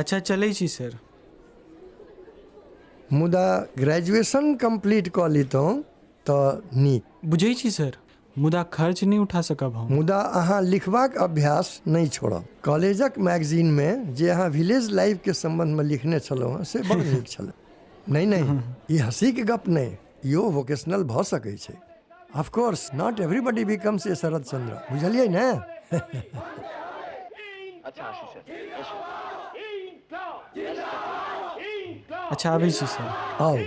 अच्छा चलै छी सर। मुदा ग्रेजुएशन कंप्लीट कऽ लीतहुँ तऽ नीक। बुझै छी सर, मुदा खर्च नहीं उठा सकब हम। मुदा अहाँ लिखबाक अभ्यास नहीं छोड़ब। कॉलेजक मैगजीनमे जे अहाँ विलेज लाइफके सम्बन्धमे लिखने छलहुँ हँ से बड़ नीक छलै। नहीं नहीं, ई हँसीके गप नहीं, इहो वोकेशनल भऽ सकै छै। Of course not everybody becomes a Sharad Chandra, बुझलियै ने? अच्छा आबै छी सर। आओ।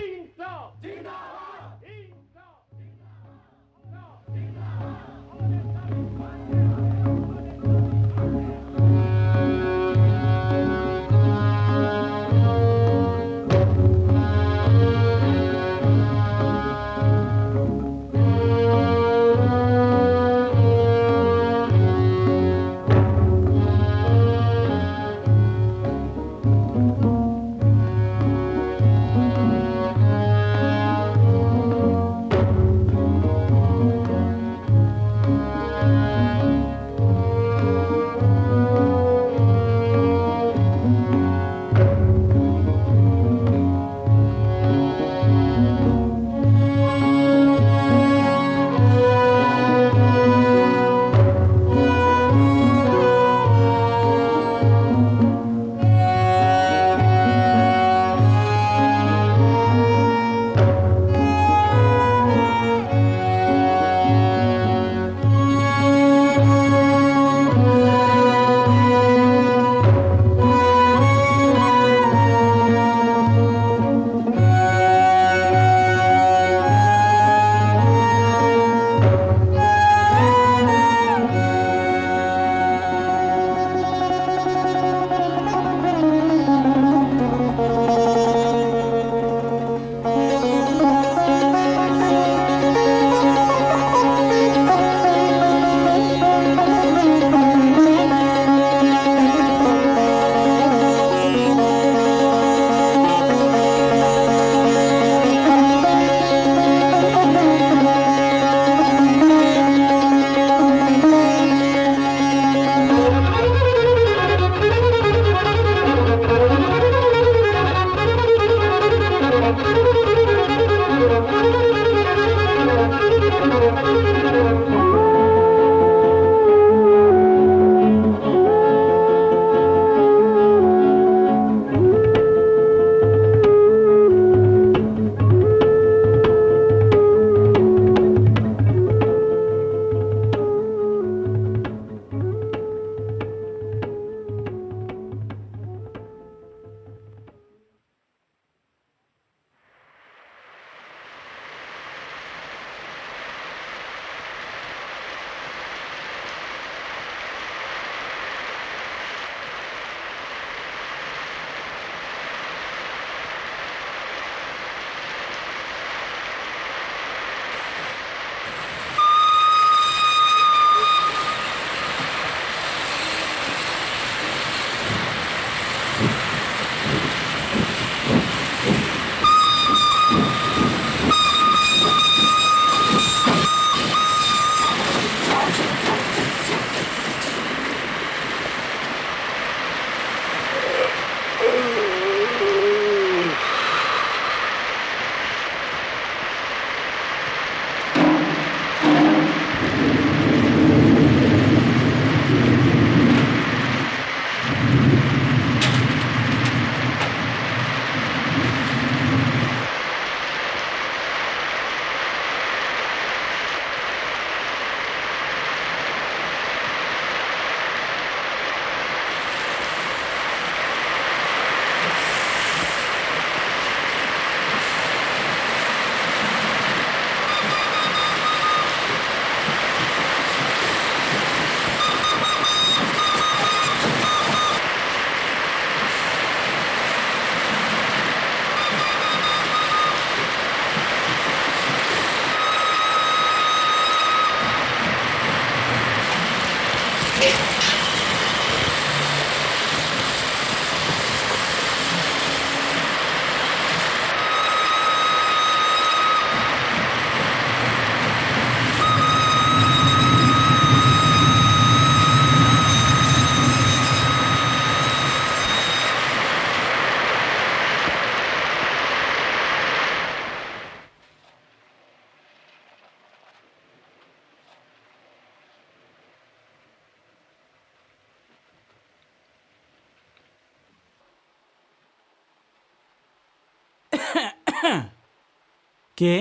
के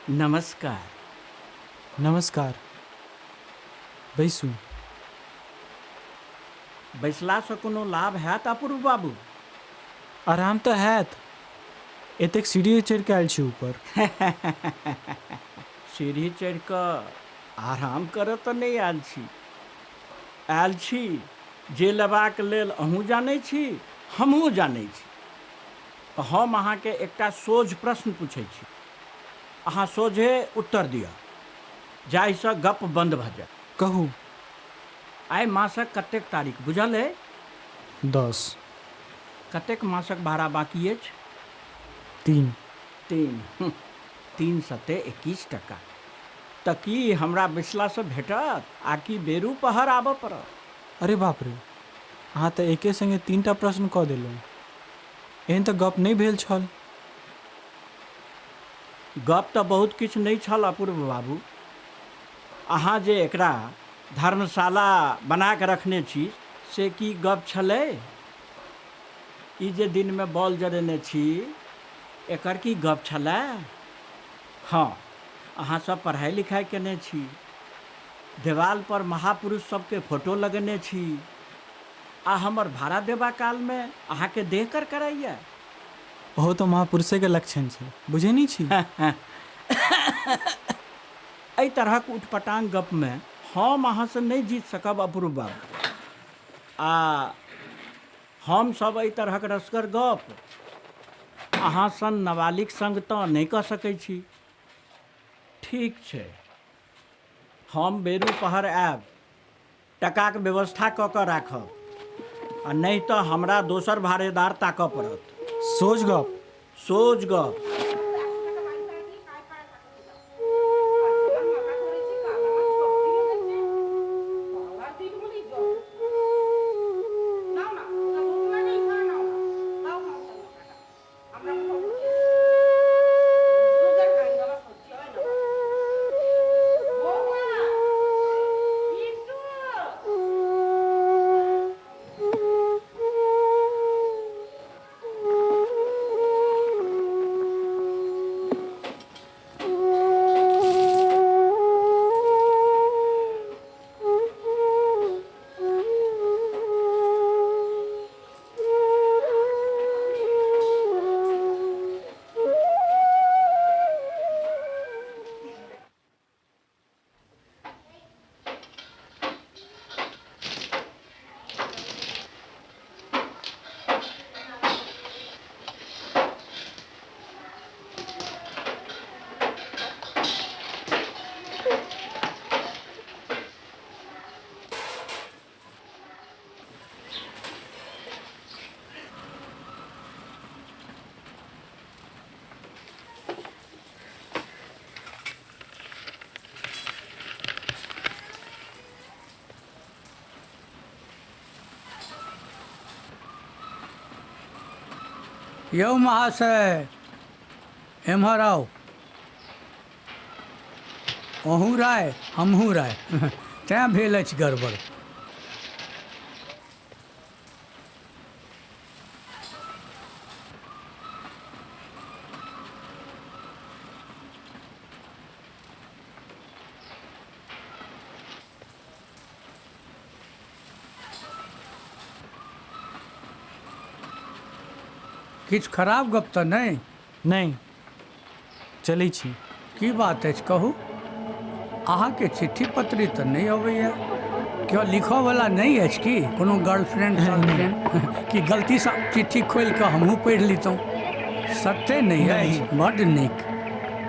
नमस्कार। नमस्कार बैसू। बैसलासँ कोनो लाभ हैत अपूर्व बाबू? आराम तो हैत। एतेक सीढ़ी चढ़ि कऽ आयल छी ऊपर। सीढ़ी चढ़ि कऽ आराम करऽ तऽ नहि आयल छी जे लेबाक लेल अहूँ जानै छी हमहूँ जानै छी। तऽ हम अहाँके एकटा सोझ प्रश्न पूछै छी, अहाँ सोझे उत्तर दिअ जाहिसँ गप बन्द भऽ जाय। कहू। आइ मासक कतेक तारीख बुझल अइ? 10। कतेक मासक भाड़ा बाकी अछि? 3। 3। 3 सत्ते 21 टका। तऽ की हमरा बैसलासँ भेटत आ कि बेरू पहर आबऽ पड़त? अरे बाप रे, अहाँ तऽ एके संगे 3टा प्रश्न कऽ देलहुँ। एहन तऽ गप नहि भेल छल। गप तऽ बहुत किछु नहि छल अपूर्व बाबू। अहाँ जे एकरा धर्मशाला बना कऽ रखने छी से की गप छलै? ई जे दिनमे बॉल जरेने छी एकर की गप छलै? हाँ, अहाँ सब पढ़ाई लिखाई केने छी, देवाल पर महापुरुष सबके फोटो लगेने छी आ हमर भाड़ा देबा कालमे अहाँके देह कर कराइए। ओहो तऽ महापुरुषेके लक्षण छै, बुझै नहि छी? एहि तरहक उटपटांग गपमे हम अहाँसँ नहि जीत सकब अपूर्व बाबू। आ हमसभ एहि तरहक रसगर गप अहाँ सन नाबालिग संग तऽ नहि कऽ सकै छी। ठीक छै, हम बेरू पहर आयब, टकाक व्यवस्था कऽ कऽ राखब आ नहि तऽ हमरा दोसर भाड़ेदार ताकऽ पड़त। सोझ गप। सोझ गप। यौ महाशय, एम्हर आउ। अहूँ राय हमहूँ राय तैँ भेल अछि गड़बड़। किछु खराब गप तऽ नहि? नहि, चलै छी। की बात अछि कहू? अहाँके चिट्ठी पत्री तऽ नहि अबैया। केओ लिखऽवला नहि अछि कि? कोनो गर्लफ्रेंड सर्लफ्रेंड कि गलतीसँ चिट्ठी खोलि कऽ हमहूँ पढ़ि लितहुँ? सत्ते नहि अछि? बड्ड नीक।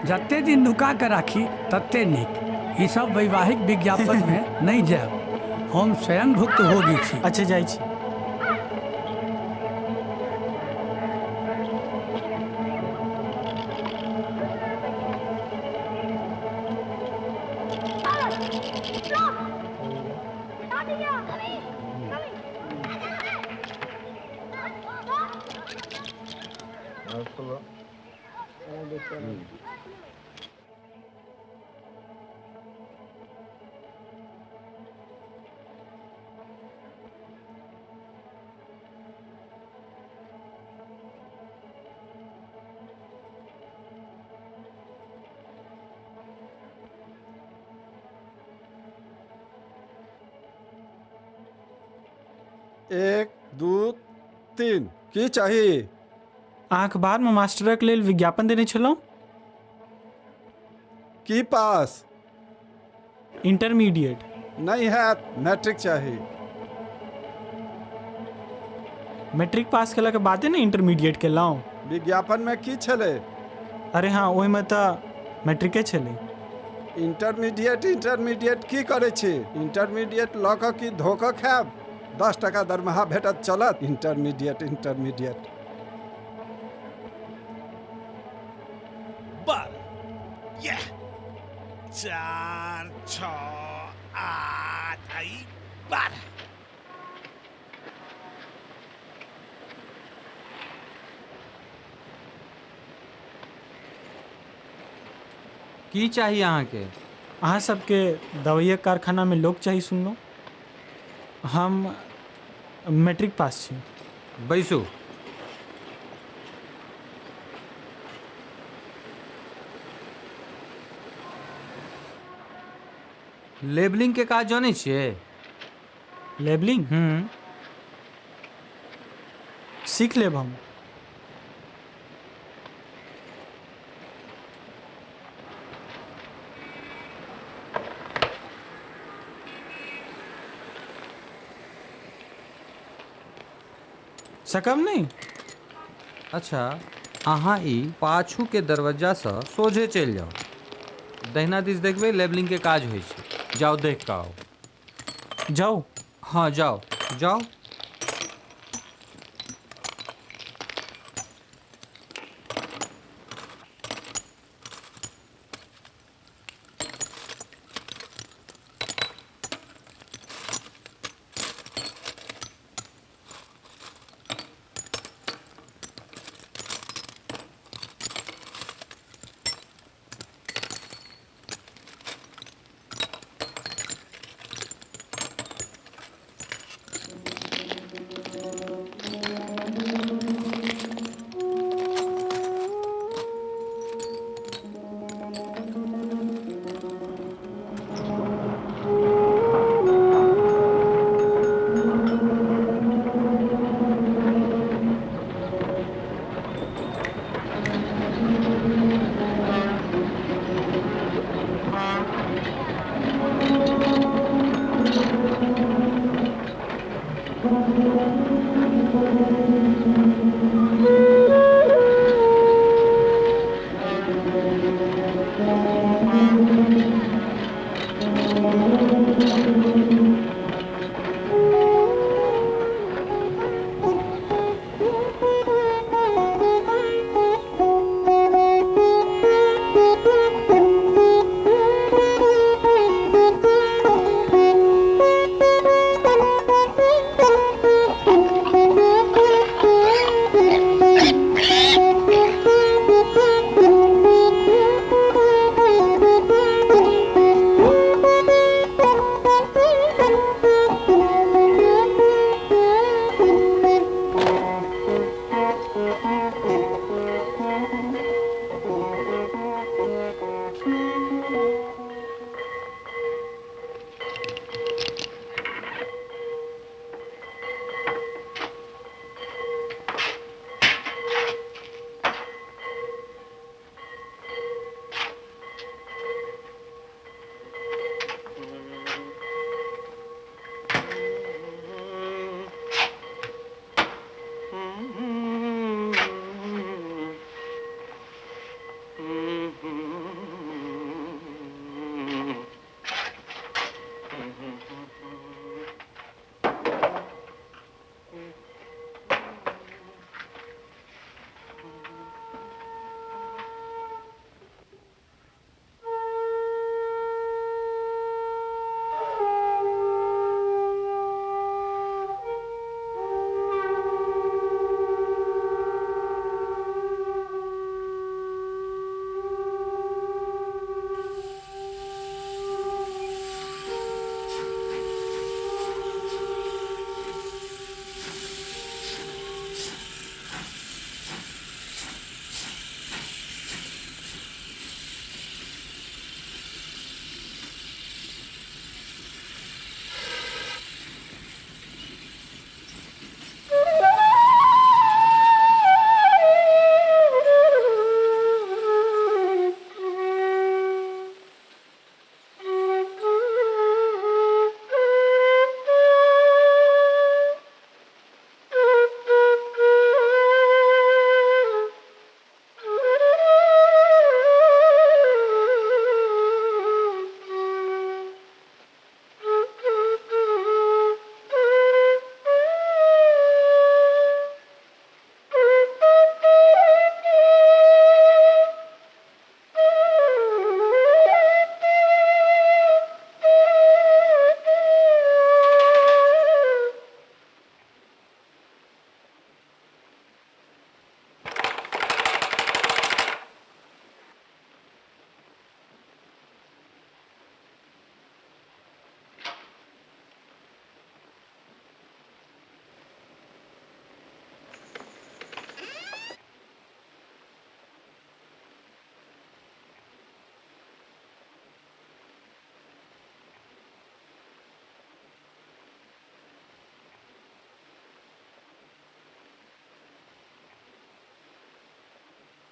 जते दिन नुका कऽ राखी तते नीक। ईसभ वैवाहिक विज्ञापनमे नहि जायब। हम स्वयं भुक्तभोगी छी। अच्छा, जाइ छी। एक दू तीन की चाहिए? अहाँ अखबारमे मास्टरक लेल विज्ञापन देने छलहुँ। की पास इंटरमीडिएट। नहीं है, मैट्रिक चाहिए। मैट्रिक पास केलाके बादे ने इंटरमीडिएट केलहुँ। विज्ञापन में की छले? अरे हाँ, ओहिमे तऽ मैट्रिके छलै। इंटरमीडिएट की करे छी? इंटरमीडिएट लऽ कऽ की धोखा खायब? 10 टका दरमाहा भेटत चलत। इंटरमीडिएट 4 6 8 आई 12। की चाहिए अहाँके? अहाँ सबके दवाइयक कारखानामे लोक चाही सुनलहुँ। हम मैट्रिक पास छी। बैसू। लेबलिंग के काज जानै छियै? लेबलिंग सीख लेब हम। सकम नहीं। अच्छा, अहाँ ई पाछू के दरवाजा से सोझे चलि जाउ। दहिना दिस देखबै लेबलिंग के काज होइ छै। जाउ देख कऽ आउ। जाओ। हाँ जाउ जाउ।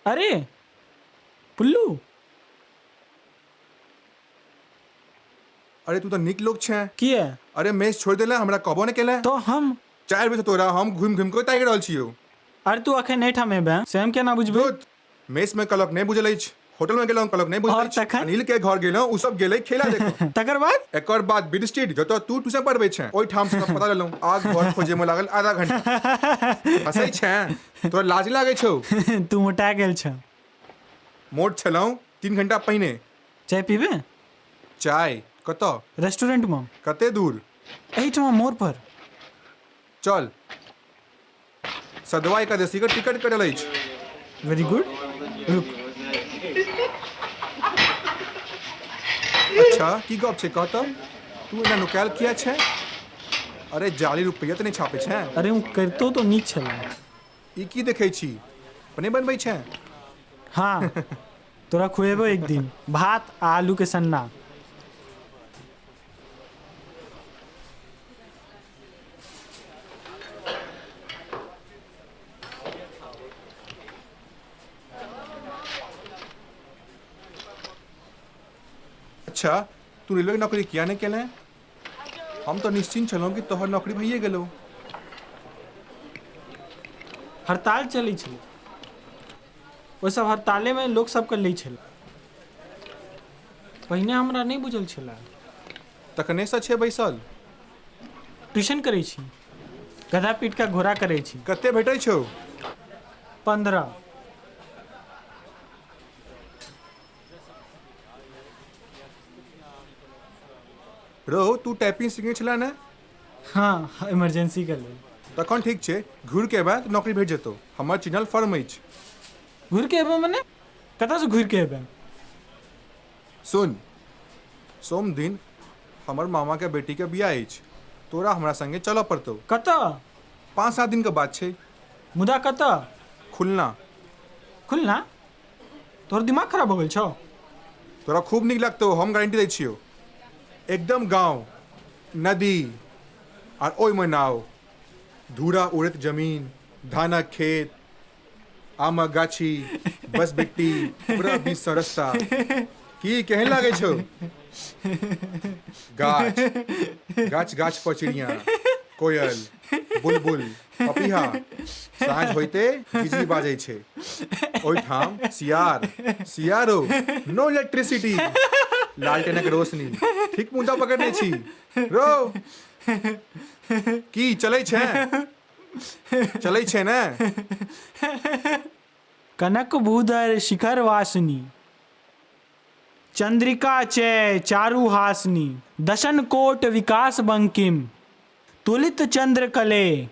अरे पुल्लू अरे तू तो निक लोग छे। किए अरे मेस छोड़ देला हमरा कबो ने केला। तो हम 4 बजे तोरा हम घूम घूम के ताकि रहल छियो। अरे तू अखन नहीं ठामे बे से हम केना बुझबे। दूत मेस में कलक नहीं बुझल अछि, होटल में गेलौ कलक नहीं बुझल और अछि, तखन? अनिल के घर गेलौ उ सब गेलै खेला देखो। तकर बाद एकर बाद बिडस्ट्रीट जतो तू ट्यूशन पढ़बै छे ओइ ठाम से पता लेलौ आग घर खोजे में लागल आधा घंटा। हसै छे तोरा लाज लागे छौ। तू मोटा गेल छ। मोट छलौ 3 घंटा पहिने। चाय पीबे चाय कत रेस्टोरेंट में कते दूर एहिठाम मोड़ पर। चल सदवा एकादशी के टिकट कटल अछि। वेरी गुड रुक। अच्छा की गप छे कहत तू एना नुकाल किया छे। अरे जाली रुपया त नहीं छापे छे। अरे हम करतो तो नीक छला। ई की देखै छी अपने बनबै छे। हाँ तोरा खुएबो एक दिन भात आ आलू के सन्ना। अच्छा तू रेलवे की नौकरी किया नहीं केले। हम तो निश्चिंत छलौं कि तोहर नौकरी भइए गेलो। हड़ताल चली छल ओहि सब हड़ताले में लोग सबके लै छल। पहिने हमरा नहीं बुझल छला। तखने से छे बैसल। ट्यूशन करै छी गधा पीट का घोड़ा करै छी। कते भेटै छौ। 15। रो तू टाइपिंग सीखे छला ने। हाँ इमरजेंसी के लेल। तखन ठीक छे घूर के बाद नौकरी भेट जेतौ। हमर चिन्हल फर्म अछि। घुर के एबे मने कतऽ से घुर के एबे। सुन सोम दिन हमर मामा के बेटी के बियाह अछि। तोरा हमरा संगे चलऽ पड़तौ। कतऽ 5-7 दिन के बाद छै। मुदा कतऽ खुलना। खुलना। तोहर दिमाग खराब हो गेल छौ। तोरा खूब नीक लगतौ हम गारंटी दै छियौ। एकदम गांव नदी और ओइ में नाव धूरा उड़त जमीन धानक खेत आमक गाछी बस बिट्टी पूरा बीच सँ रस्ता। की केहन लागे छौ। गाछ गाछ गाछ पर चिड़िया कोयल बुलबुल पपीहा साँझ होइते झिझी बाजै छै। ओइठाम सियार सियारो नो इलेक्ट्रिसिटी लालटेनक रोशनी ठीक मुद्दा पकड़ने छी। रो की चलै छै ने। कनक भूधर शिखर वासनी चंद्रिका चय चारु हासनी दशन कोट विकास बंकिम तुलित चंद्र कले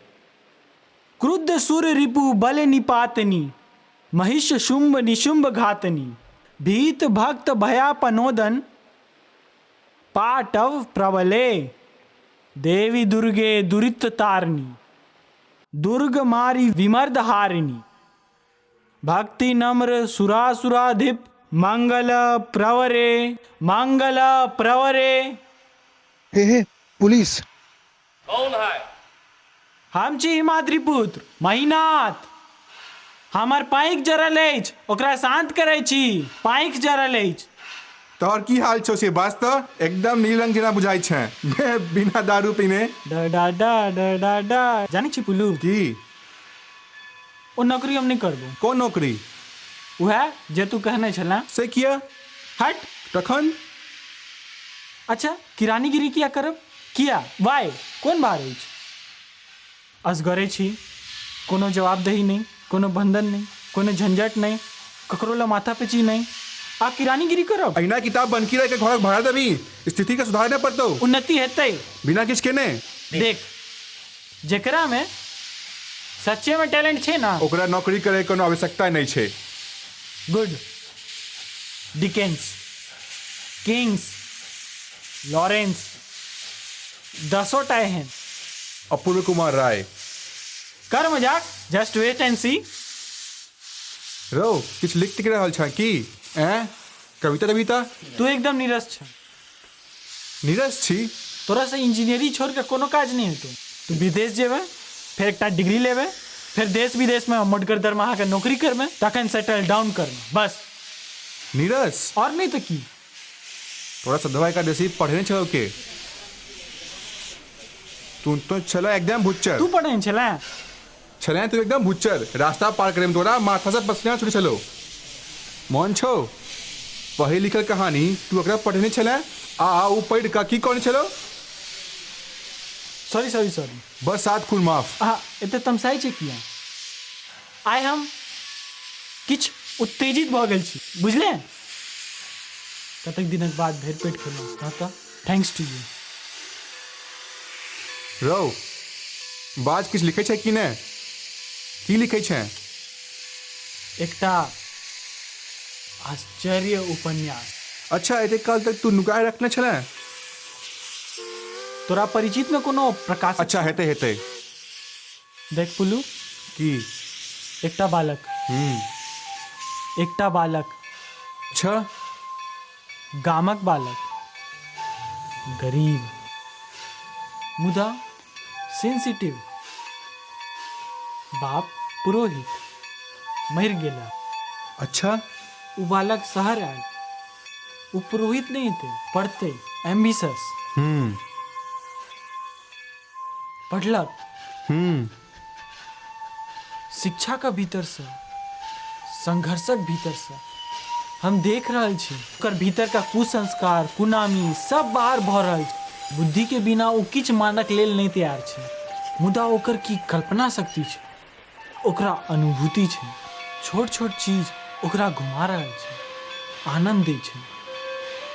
क्रुद्ध सुर रिपु बल निपातनी महिष शुंभ निशुंभ घातनी भीत भक्त भयापनोदन पाटव प्रबले देवी दुर्गे दुरित तारिणी दुर्ग मारी विमर्द हारिणी भक्ति नम्र सुरासुराधिप मंगल प्रवरे। हे पुलिस। हम छी हिमाद्रीपुत्र महिनाथ। हमर पाँख जरल अछि ओकरा शांत करै छी। पाँख जरल अछि। तोहर की हाल छौ से बात तो एकदम नीलरंग जेना बुझाई छै बिना दारू पीने। डा जानी छी पुल्लू की ओ नौकरी हम नहीं करबो। कोन नौकरी। वह जे तू कहने छला से किया हट। तखन अच्छा किरानीगिरी किया करब। किया वाई कोन बात अछि। असगरे छी कोनो जवाबदेही नहीं कोनो बंधन नहीं कोनो झंझट नहीं ककरो ला माथा पेची नहीं आ किरानीगिरी करब। अहिना किताब बनकी रह के घरक भाड़ा देबी स्थिति के सुधारने पड़तौ। उन्नति हेतै बिना किछ केने। देख जेकरा में सच्चे में टैलेंट छे ना ओकरा नौकरी करे कोनो आवश्यकता नहीं छे। गुड डिकेंस किंग्स लॉरेंस 10 टा एहन। अपूर्व कुमार राय। कर मजाक जस्ट वेट एंड सी। रो किछ लिख टिक रहल छ की कविता कविता। तू एकदम नीरस छ। नीरस छी। तोरा से इंजीनियरिंग छोड़ के कोनो काज नहीं हेतौ। तू विदेश जेबे फिर एक डिग्री लेबे फिर देश विदेश में मोटगर दरमाहा के नौकरी करमे तखन सेटल डाउन करमे बस। नीरस और नहीं तो की। थोड़ा सा दवाई का देसी पढ़े नहीं चलो के तू तो चलो एकदम भुच्चर तू पढ़े छला चले तू एकदम भुच्चर रास्ता पार करे में तोरा माथा से पसीना छुटी चलो मौन छो पढ़े लिखल कहानी तू अगर पढ़े नहीं चले आ ऊ पढ़ का की कौन चलो सॉरी बस सात खून माफ एते तमसाई छै किया आइ हम किछ उत्तेजित भ गेल छी बुझले कतक दिनक बाद भेर पेट खेलहुँ कहता थैंक्स टू यू। रो बाज किछ लिखे छै कि ने की लिखे छै एकटा आश्चर्य उपन्यास। अच्छा एते काल तक तू नुकाए रखने छले तोरा परिचित में कोनो प्रकाश अच्छा हेते हेते देख पुल्लू की एकटा बालक अच्छा गामक बालक गरीब मुदा सेंसिटिव बाप पुरोहित मर गेला। अच्छा उ बालक शहर आयल उ पुरोहित नहीं थे पढ़ते एम्बिशस पढ़लक शिक्षा का भीतर से संघर्षक भीतर से हम देख रहल छी ओकर भीतर का कुसंस्कार कुनामी सब बाहर भ रहल छै। बुद्धि के बिना ओ किछ मानक लेल नहीं तैयार छै मुदा ओकर की कल्पना शक्ति छै ओकरा अनुभूति छै छोट छोट चीज ओकरा घुमा रहल छै आनंद दै छै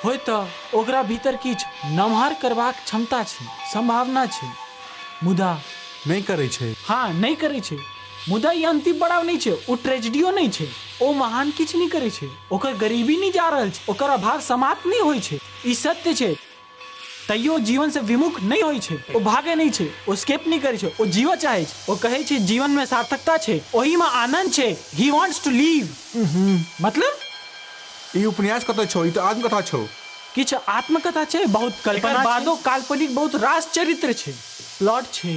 होय तऽ ओकरा भीतर किछ नमहर करबाक क्षमता छै संभावना छै मुदा नहीं करे छै। हाँ नहीं करे छै मुदा ये अंतिम पड़ाव नहीं छै ओ ट्रेजेडियो नहीं छै ओ महान किछ नहीं करे छै ओकर गरीबी नहीं जा रहल छै ओकर अभाव समाप्त नहीं होय छै ई सत्य छै तैयो जीवन से विमुख नहीं होय छै ओ भागे नहीं छै ओ स्केप नहीं करे छै ओ जीव चाहे छै ओ कहे छै जीवन में सार्थकता छै ओही में आनंद छै ही वांट्स टू लीव। मतलब ई उपन्यास कतऽ छौ ई तो आत्मकथा छौ किछ आत्मकथा छै बहुत कल्पना बादो काल्पनिक बहुत रास चरित्र छै प्लॉट छै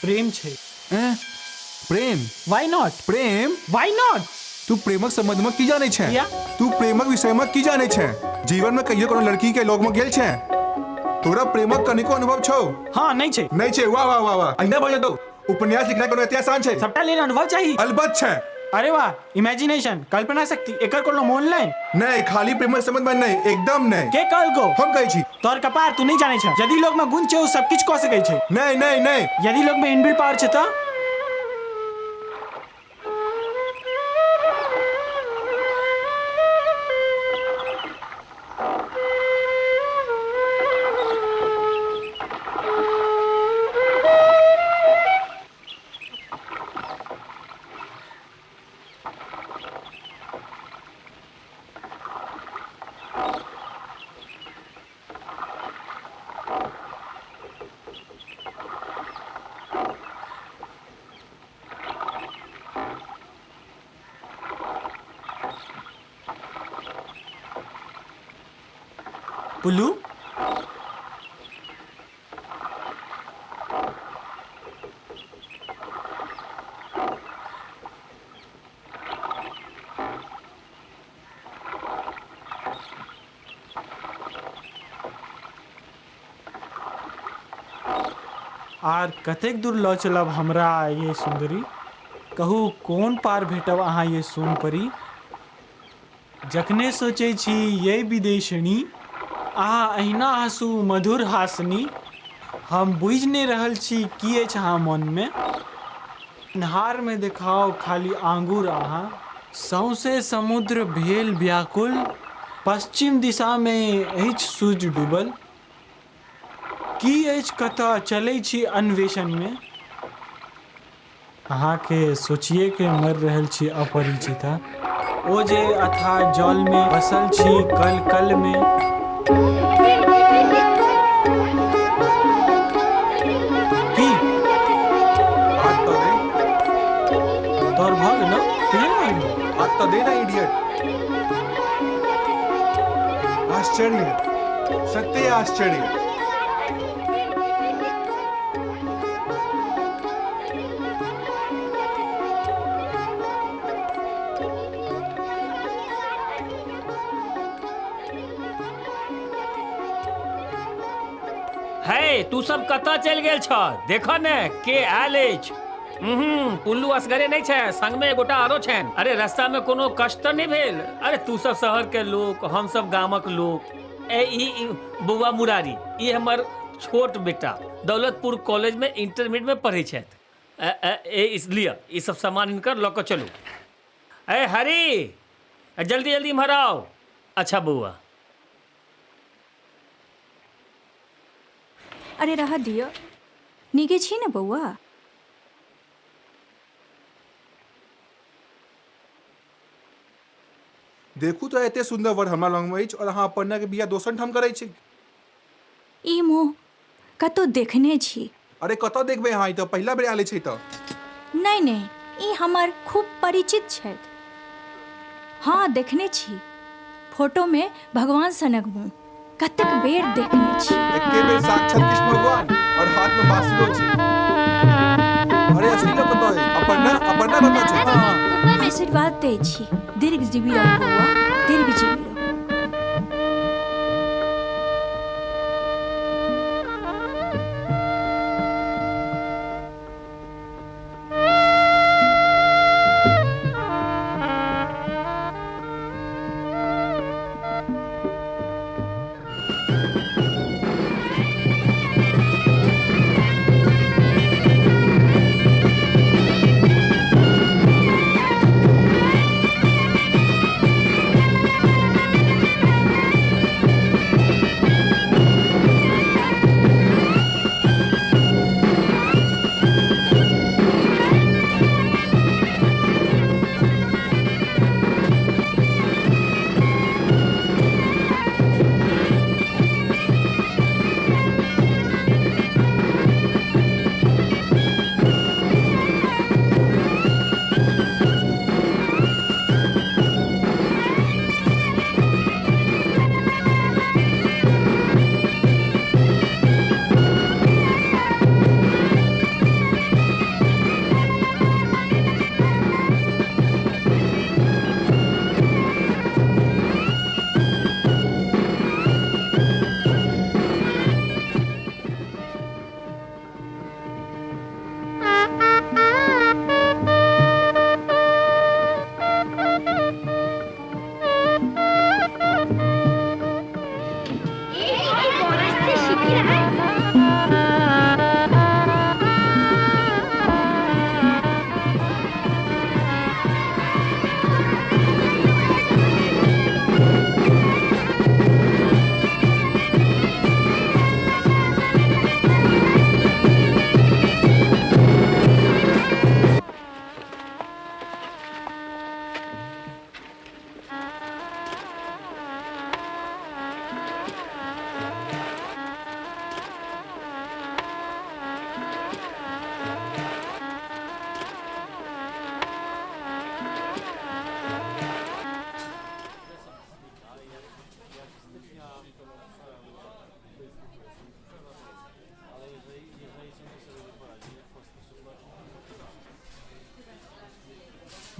प्रेम छै प्रेम व्हाई नॉट प्रेम व्हाई नॉट तू प्रेमक संबंध में की जाने छै किया? तू प्रेमक विषय में की जाने छै जीवन में कहियो कोनो लड़की के लोग में गेल छै तोरा प्रेमक कनिको अनुभव छौ हाँ नहीं छै नहीं छै वाह वाह वाह वाह अहिना बोल दो उपन्यास लिखना कोनो एते आसान छै सबटा लेल अनुभव चाहिए अलबत छै अरे वाह इमेजिनेशन कल्पना शक्ति एकर कोनो मोल नहीं नहीं खाली प्रेमक संबंध में नहीं एकदम नहीं के कहल को हम कहै छी तोर कपार तू नहीं जाने छै यदि लोग में गुण छै ओ सब किछ क सकै छै नहीं नहीं नहीं यदि लोग में इनबिल्ट पावर छै त पुल्लू आर कतेक दूर लऽ चलब हमरा ये सुंदरी कहू कोन पार भेटब अहाँ ये सोन परी जखने सोचै छी ये विदेशनी अहाँ अहिना हँसू मधुर हासनी हम बुझि नहि रहल छी की अछि अहाँ मनमे नहारमे देखाओ खाली आंगुर अहाँ सौंसे समुद्र भेल व्याकुल पश्चिम दिशामे अछि सूर्य डूबल की अछि कतऽ चलै छी अन्वेषणमे अहाँके सोचिए के मरि रहल छी अपरिचिता ओ जे अथाह जलमे बसल छी कल कलमे की हाथ तो दे तोर भऽ गेलौ केहन भऽ हाथ तो दे ना इडियट आश्चर्य सत्य आश्चर्य है तू सब कतऽ चलि गेल छ? देखो ने के आयल अछि। पुल्लू असगरे नहीं छै, संग में एगोटा आरो छनि। अरे रास्ता में कोनो कष्ट तऽ नहीं भेल? अरे तू सब शहर के लोग, हम सब गामक लोग। ई बौआ मुरारी, ई हमर छोट बेटा दौलतपुर कॉलेज में इंटरमीडिएट में पढ़े छथि। इसलिए ई सब सामान इनकर लऽ कऽ चलू। हरी जल्दी जल्दी इम्हर आओ। अच्छा बौआ। अरे रहा दियो, नीके छी ने बौआ? देखू तो एते सुंदर वर हमरा लग में अछि और अहाँ अपना के बिया दोसर ठाम करै छी। ई मुँह कतौ देखने छी। अरे कतऽ देखबै अहाँ? ई तऽ पहिला बेर आले छै तऽ। नहीं नहीं, ई हमर खूब परिचित छथि। हाँ देखने छी, फोटो में भगवान सनक मुँह कतेक बेर देखने छी। एके बेर साक्षात कृष्ण भगवान और हाथ में बांसुरी छै। अरे असली लोग कतऽ है? अपर्णा कतऽ छै? ऊपर में आशीर्वाद दै छी, दीर्घ जीवी रहो बौआ, दीर्घ जीवी रहो।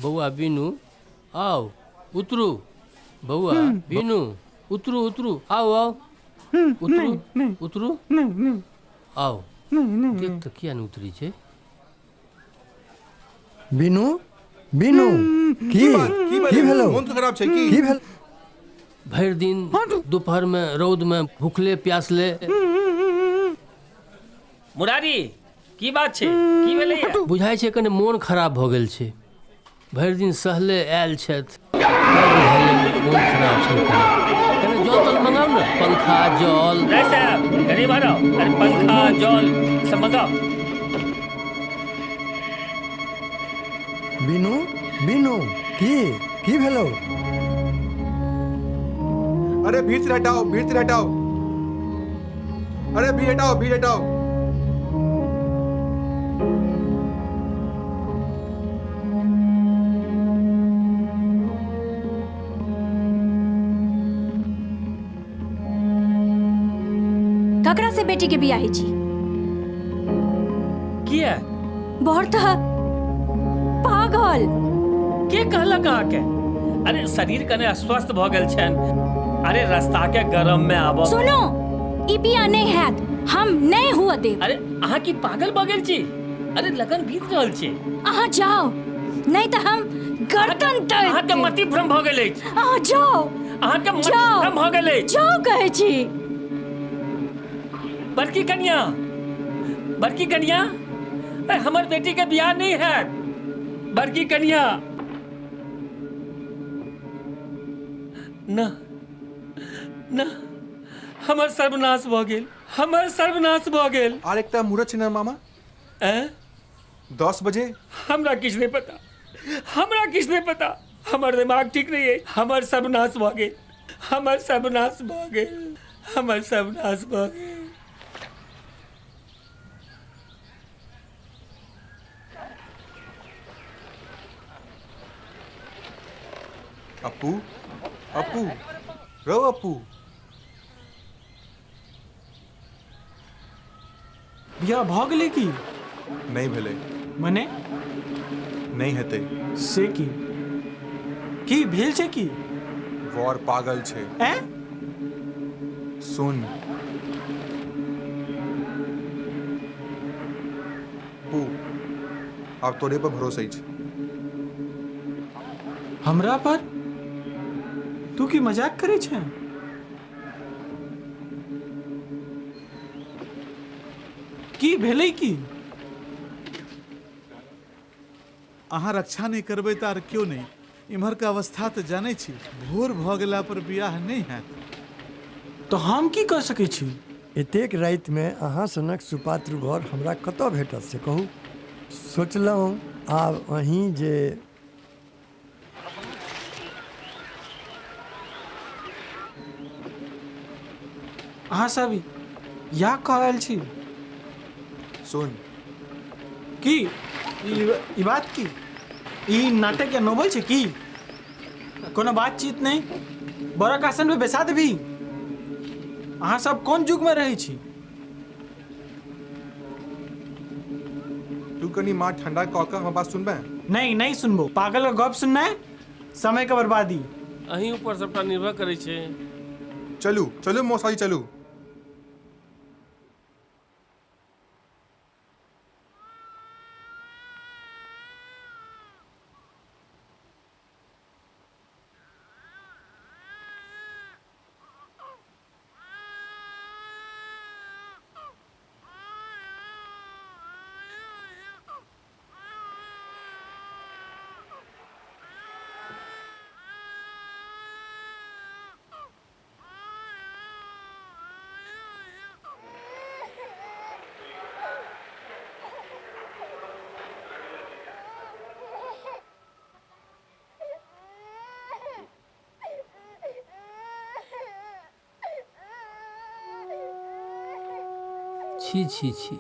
बउआ बीनू आओ उतरू। बउआ बीनू उतरू उतरू आओ आओ उतरू उतरू आओ। देख तो किया नहीं उतरी छे? बीनू बीनू की भेलो? मोन तो खराब छै की भेल? भर दिन दोपहर में रौद में भूखले प्यासले। मुरारी की बात छै? की भेलै? बुझाई छै कने मोन खराब भ गेल छै। भर दिन सहले आयल छथि, मोन खराब छै। कने जल तल मंगाओ ना, पंखा जल। साहब गरीब आ रहो, अरे पंखा जल सब मंगाओ। बीनू बीनू की भेलो? अरे भीड़ से हटाओ, भीड़ से हटाओ। अरे भीड़ हटाओ, भीड़ हटाओ। ककरा से बेटी के बियाही छी? किया? बहुत पागल। के कहलक अहाँ के? अरे शरीर कने अस्वस्थ भ गेल छन। अरे रास्ता के गरम में आबो। सुनो, ई बिया नहीं हैत। हम नहीं हुआ देव। अरे अहाँ की पागल बगल छी। अरे लगन बीत रहल छै। अहाँ जाओ, नहीं तो हम गर्दन तोड़ अहाँ के मति भ्रम भ गेल अछि। अहाँ जाओ, अहाँ के मति जाओ। भ्रम भ गेल अछि। जाओ कहे छी। बड़की कन्या, बड़की कन्या, अरे हमर बेटी के बियाह नहीं है। बड़की कन्या, न न हमर सर्वनाश भ गेल, हमर सर्वनाश भ गेल। आर एकटा मुहूर्त छै ना मामा, 10 बजे। हमरा किछ नहीं पता, हमरा किछ नहीं पता। हमर दिमाग ठीक नहीं है। हमर सर्वनाश भ गेल, हमर सर्वनाश भ गेल, हमर सर्वनाश भ गेल। अपू, अपू, रो अपू। बियाह भ गेलै की? नहीं भेलै। मने नहीं हेतै। से की भेल छै की? वर पागल छै। सुन पू, अब तोरे पर भरोसा ही छै। हमरा पर? तू की मजाक करे छै? की भेलै की? अहाँ रक्षा नहीं करबै त आर क्यों नहीं। इम्हर के अवस्था तो जाने छी। भोर भ गेला पर बियाह नहीं हैत। तो हम की कर सकै छी? एतेक राति में अहाँ सनक सुपात्र घर हमरा कतऽ भेटत से कहू। सोचलहुँ आब अहीं जे अहाँ सब या कहल छी। सुन की ई बात की? ई नाटक या नोबल छै की? कोनो बातचीत नहीं, बड़क आसन पे बैसा देबी। अहाँ सब कोन युग में रहै छी? तू कनी माँ ठंडा कऽ के हमर बात सुनबे? नहीं नहीं सुनबो। पागल का गप सुनना है, समय का बर्बादी। अहीं ऊपर सबटा निर्भर करै छै। चलू चलू मौसाई चलू। छी छी छी,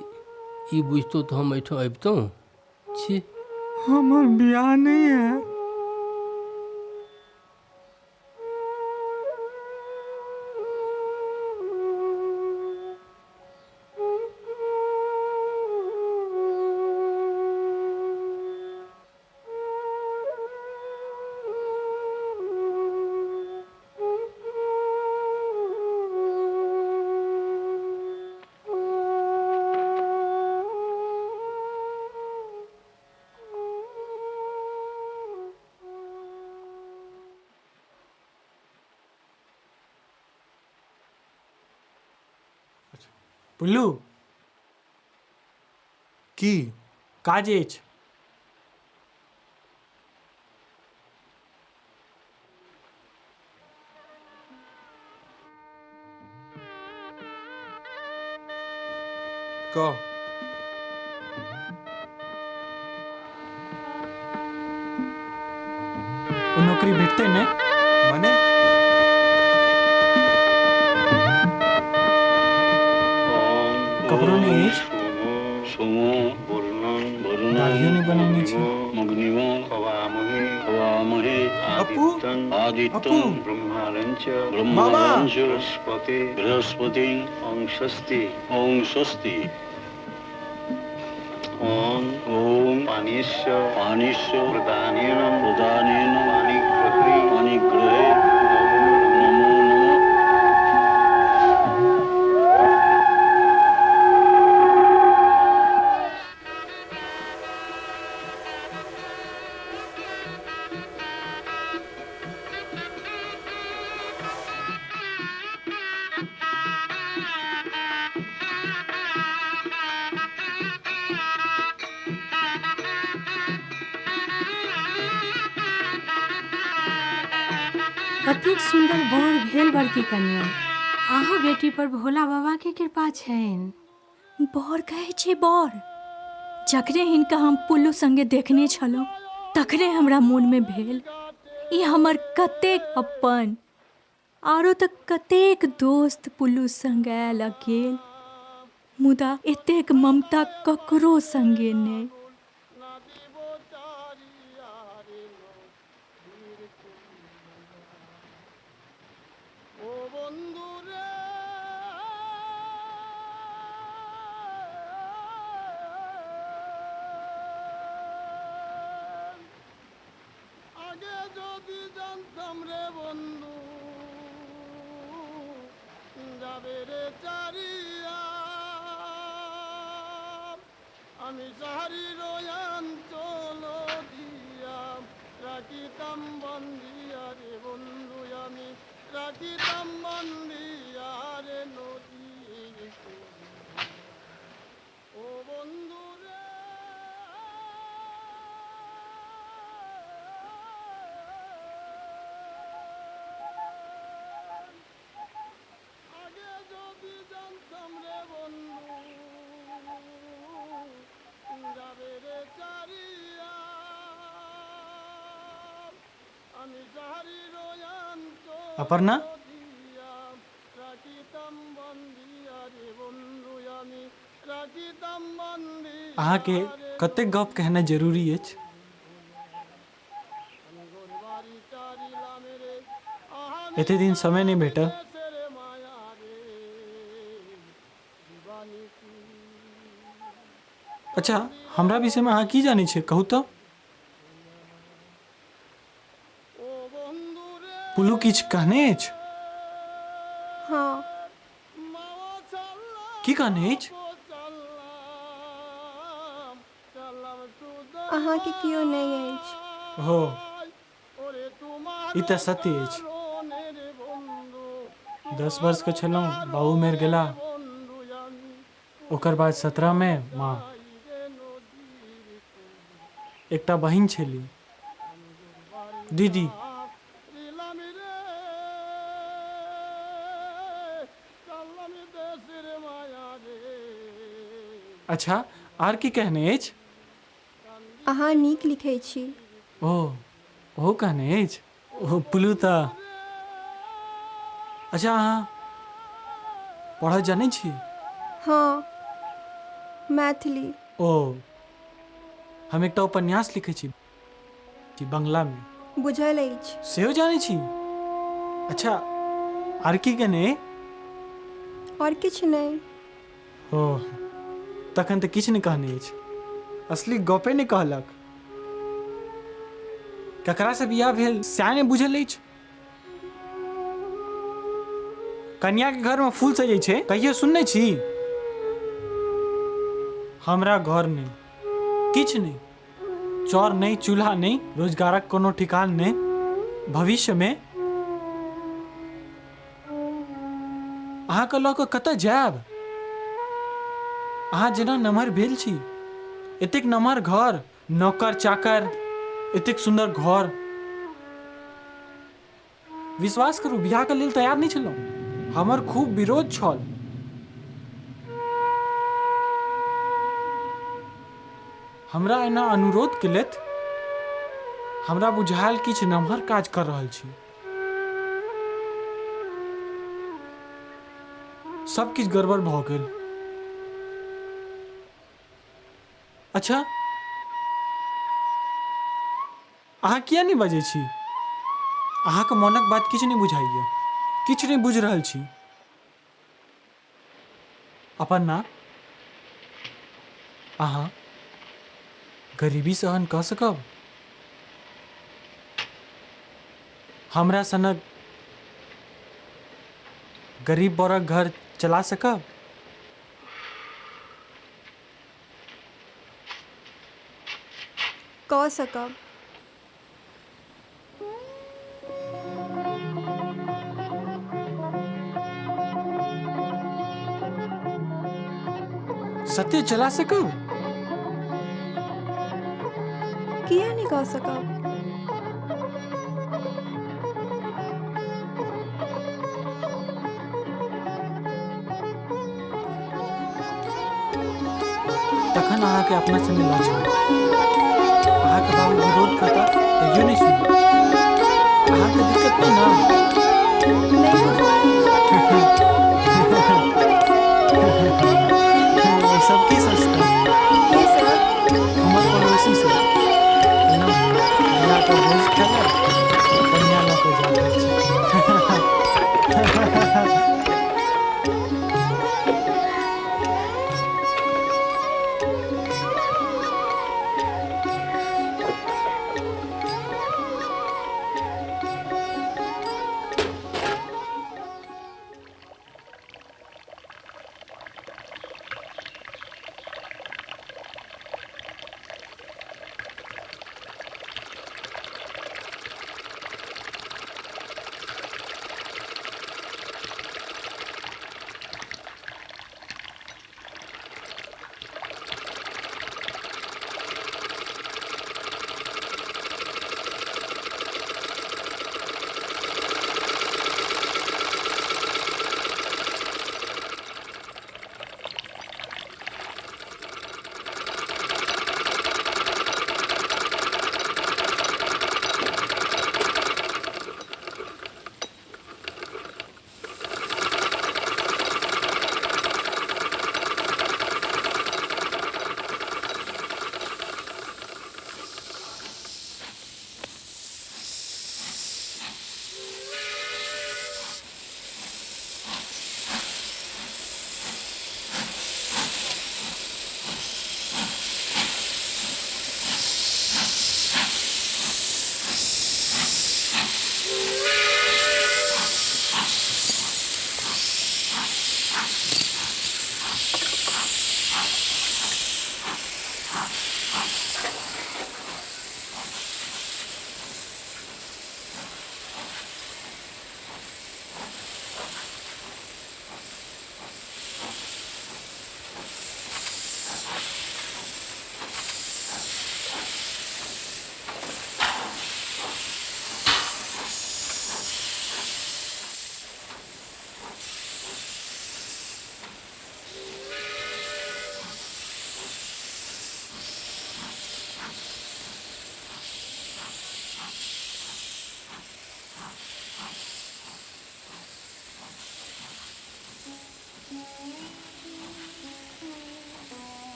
ई बुझतो तो हम एठो अबितौं। छी, हमर बियाह नहीं है। पुल्लू की काज अछि? कह। वो नौकरी भेटते ने? माने कपड़ों नहीं अछि, दाढ़ियों नहीं बननी छी। अपू, अपू, मामा, बृहस्पति ओम स्वस्ति ओम स्वस्ति ओम ओम पानीस्य पानीस्य प्रदानेन प्रदानेन पानिग्रहे पानिग्रहे नमो नमः। कतेक सुंदर बर भेल बड़की कन्या। अहाँ बेटी पर भोला बाबा के कृपा छनि। बर कहै छै बर। जखने हिनका हम पुल्लू संगे देखने छलहुँ तखने हमरा मोनमे भेल ई हमर कतेक अपन। आरो तऽ कतेक दोस्त पुल्लू संग आयल आ गेल, मुदा एतेक ममता ककरो संगे नहि। আমি শহরের অঞ্চল দিয়া রাখিতাম বন্দিয়া রে বন্ধু, আমি রাখিতাম বন্দিয়া রে নদীর কূলে। ও বন্ধু রে আগে যদি জানতাম রে বন্ধু যাবে রে চারিয়া, আমি শহরের অঞ্চল अपर्णा, রাখিতাম বন্দিয়া রে বন্ধু, আমি রাখিতাম বন্দিয়া। अहाँ के कतेक गप कहना जरूरी अछि। एते दिन समय नहीं भेटल। अच्छा, हमरा विषय में अहाँ की जानी छे कहू तो। पुल्लू किछ कहने अछि? हाँ, की कहने अछि? अहाँ के कियो नहीं अछि। हो, ई तऽ सत्य अछि। 10 वर्ष के छलहुँ, बाबू मरि गेला। ओकर बाद 17 में माँ। एकटा बहिन छली, दीदी। अच्छा, आर की कहने अछि? अहाँ नीक लिखै छी। ओहो कहने अछि। ओ पुल्लू तऽ। अच्छा, अहाँ पढ़ऽ जानै छी? हाँ, मैथिली। हम एकटा उपन्यास लिखै छी बंगला में। बुझल अछि। सेहो जानै छी? अच्छा, आर की कहने? और किछ नहीं। तखन तऽ किछु नहि कहने अछि। असली गपे नहि कहलक। ककरा से बियाह भेल सएह नहि बुझल अछि। कन्या के घर में फूल सजै छै, कहियो सुनने छी? हमरा घर नहीं, किछ नहीं। चौर नहीं, चूल्हा नहीं, रोजगारक कोनो ठिकान नहीं। भविष्य में अहाँके लऽ कऽ कतऽ जायब? अहाँ जेना नमहर भेल छी, एतेक नमहर घर, नौकर चाकर, एतेक सुंदर घर। विश्वास करू, बियाह के लेल तैयार नहीं छलहुँ। हमर खूब विरोध छल। हमरा एना अनुरोध केलथि, हमरा बुझायल किछु नमहर काज कर रहल छी। सब किछु गड़बड़ भऽ गेल। अच्छा, अहाँ किया नहीं बजै छी? अहाँके मोनक बात किछु नहीं बुझाइए। किछु नहीं बुझि रहल छी। अपर्णा, अहाँ गरीबी सहन कऽ सकब? हमरा सनक गरीब बड़क घर चला सकब? कऽ सकब। सत्य चला सकब? किया नहीं कऽ सकब? तखन अहाँके अपना संगे लऽ चलब। अहाँके बाबू विरोध करता तैयो नहीं सुनब। अहाँके दिक्कत नहीं ना? सबकी सस्ता हमर पड़ोसी से ना यहाँ पर भोज खेला कन्या लऽ के जा रहल छै।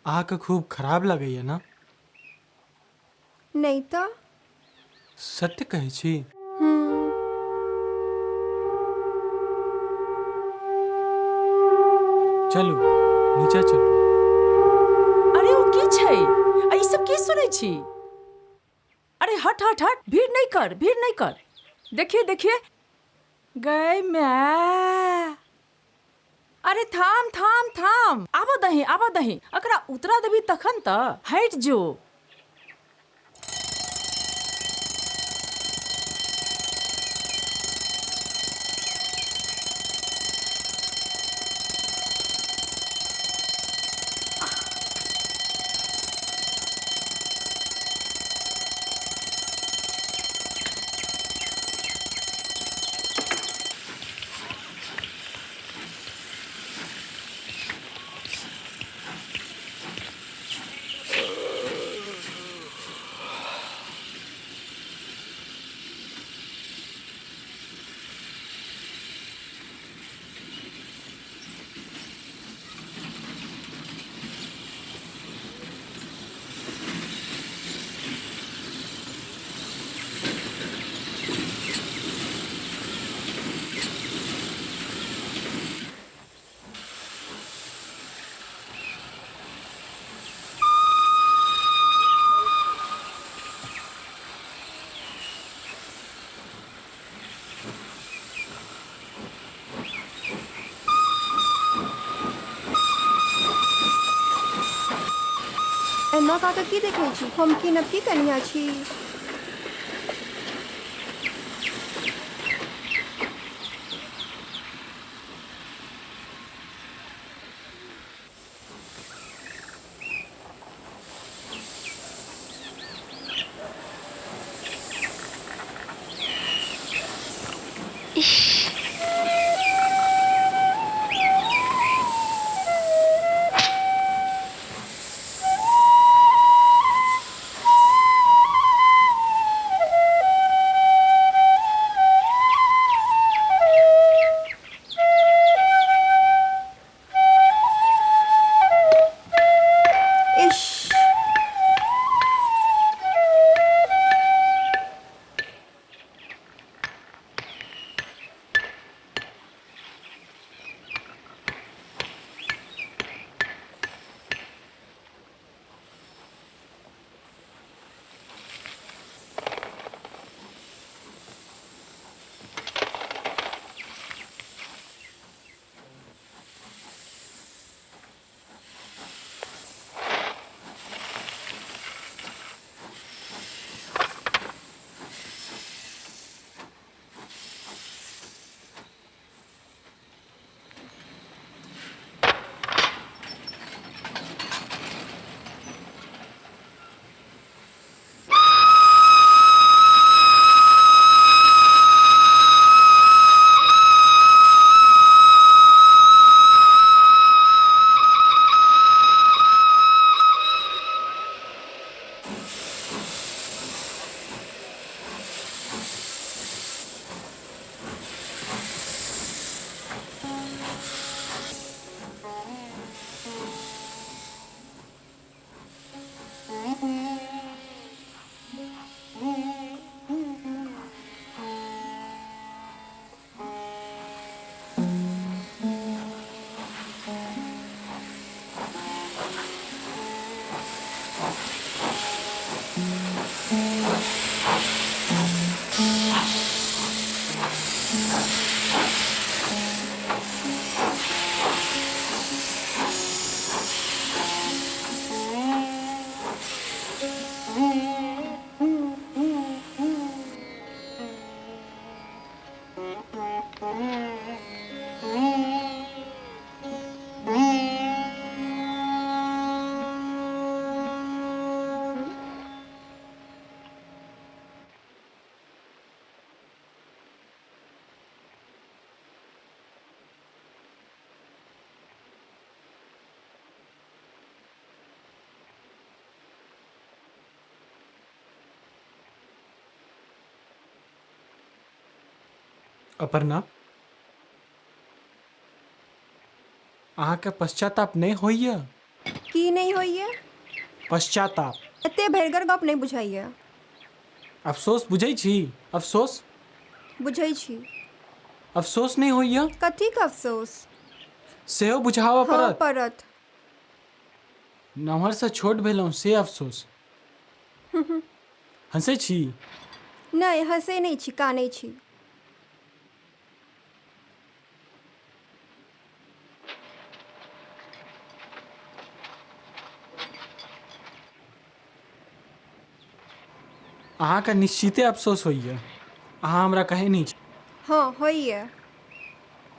अहाँके खूब खराब लगैए ना? नहीं तो सत्य कहै छी। चलू नीचे चलू। अरे ओ की छै? आ ई सब की सुनै छी? अरे हट हट हट, भीड़ नहीं कर, भीड़ नहीं कर। देखिए देखिए, गए मैं। अरे थाम थाम थाम, आबो दही, अकरा उतरा देबी तखन त हट जो। एना का की देखे छी? हम की नब की कनिया छी? अपर्णा, अहाँके पश्चाताप नहीं होइए? की की नहीं होई है? पश्चाताप। एते भरगर गप नहीं बुझाइए। अफसोस बुझै छी? अफसोस बुझै छी। अफसोस नहीं होइए? कथी का अफसोस? सेहो बुझावा हाँ पड़त। परत। नम्हर से छोट भेलहुँ से अफसोस। हंसै छी? नहीं हंसे नहीं छी, कानै छी। अहाँके निश्चिते अफसोस होइए। अहाँ हमरा कहै नहीं छी। हाँ होइए।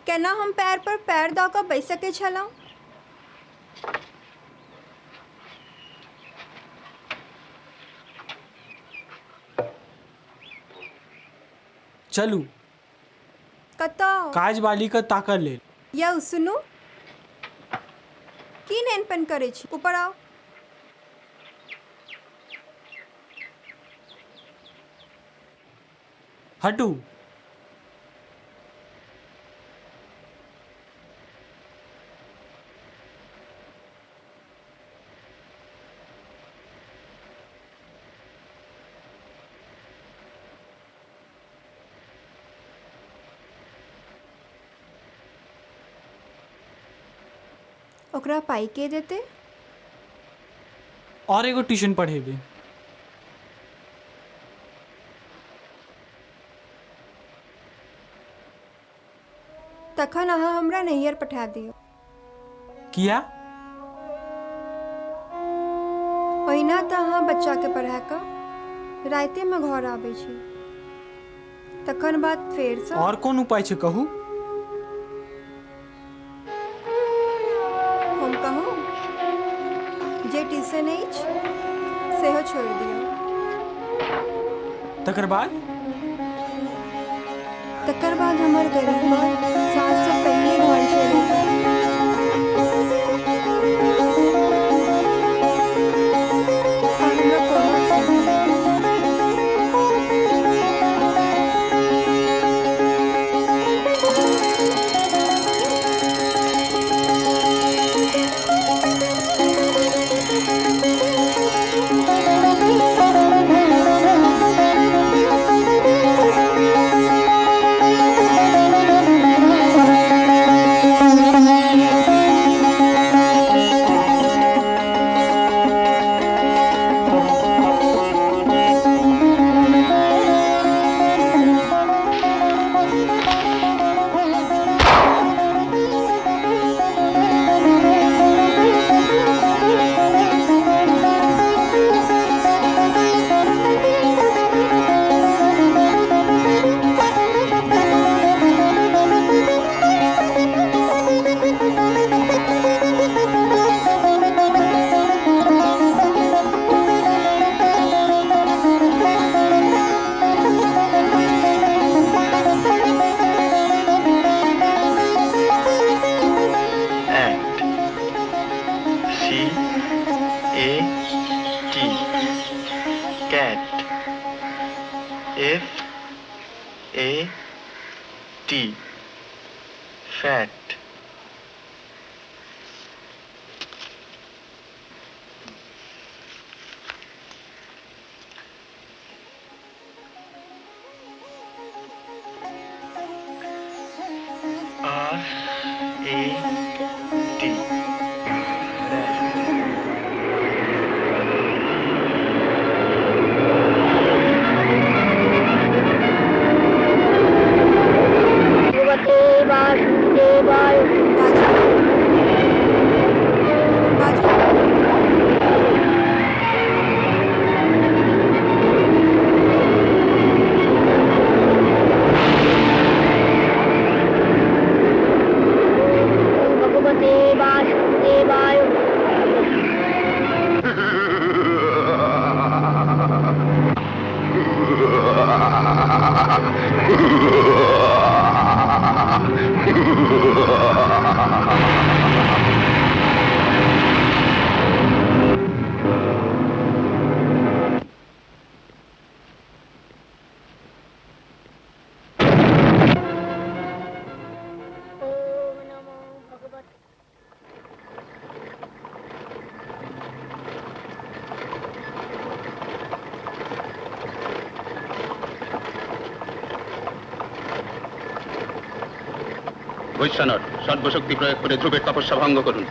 केना हम पैर पर पैर दऽ कऽ बैस सकै छलहुँ? चलू कतऽ? काज वाली के ताकऽ लेल। यौ सुनू, की नेनपन करै छी? ऊपर आओ। हटू। ओकरा पाई के देते? और एगो ट्यूशन पढ़ेबे। तखन अहाँ हमरा नैहर पठा दियौ। किया? ओहिना तऽ अहाँ बच्चाके पढ़ा कऽ रातिमे घर आबै छी, तखन बात फेरसँ। और कोन उपाय छै कहू? हम कहूँ जे ट्यूशन अछि सेहो छोड़ि दियौ। तकर बाद? तकर बाद हमर गरीब पर साँझसँ पहिले घर चलि अयतै। और हमरा कोनो अफसोस नहीं। F-A-T fat. R-A-T বৈশ্যানর সর্বশক্তি প্রয়োগ করে ধ্রুবের তপস্যা ভঙ্গ করুন।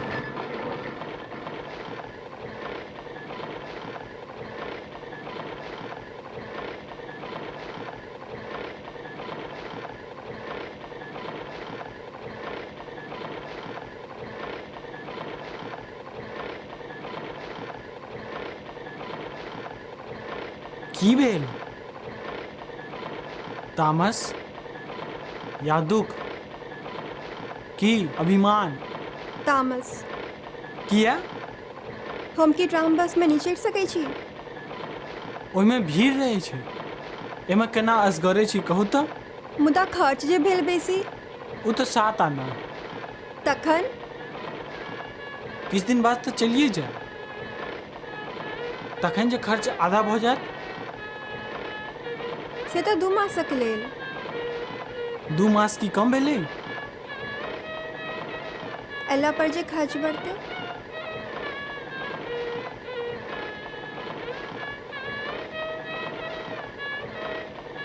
की भेल? तामस या दुख की अभिमान तामस किया? हम की ट्राम बस में नीचे सकै छी? ओहिमे भीड़ रहे छै, एमे केना असगरे छी कहू तऽ? मुदा खर्च जे भेल बेसी ओ तऽ 7 आना, तखन किछु दिन बाद तऽ चलिए जाए, तखन जे खर्च आधा भऽ जायत से तो 2 मासक लेल। 2 मास की कम भेलै? अल्लाह पर जे खर्च बढ़ते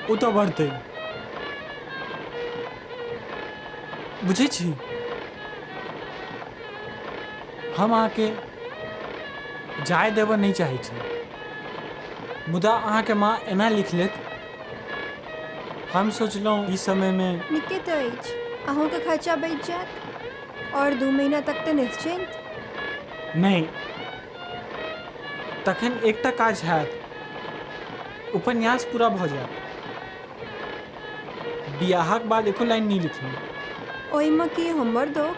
ओ तऽ बढ़तै, बुझै छी। हम अहाँके जाय देबऽ नहि चाहै छी, मुदा अहाँके माँ एना लिख लेत, हम सोचलहुँ ई समयमे निके तऽ अछि, अहूँके खर्चा बचि जायत और 2 महीना तक तऽ निश्चिंत। नहि, तखन एकटा काज हैत, उपन्यास पूरा भऽ जायत, बियाहक बाद एको लाइन नहि लिखलहुँ। ओहिमे की हमर दोख?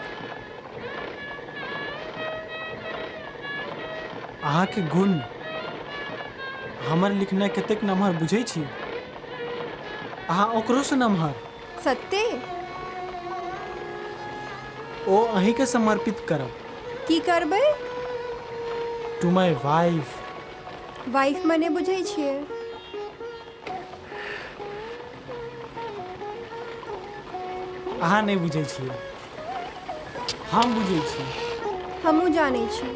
अहाँके गुण हमर लिखनाइ कतेक नमहर बुझै छी, अहाँ ओकरोसँ नमहर। सत्ते? ओ अहींके समर्पित करब। की करबै? To my wife. वाइफ मने बुझै छियै? अहाँ नहि बुझै छियै, हम बुझै छी। हमहूँ जानै छी।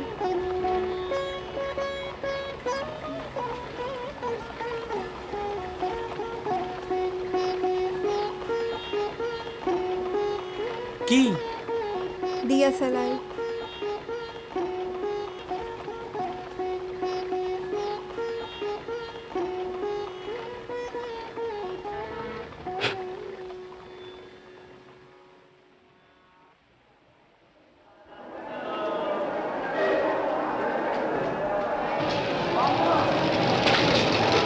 की? दिया सलाई।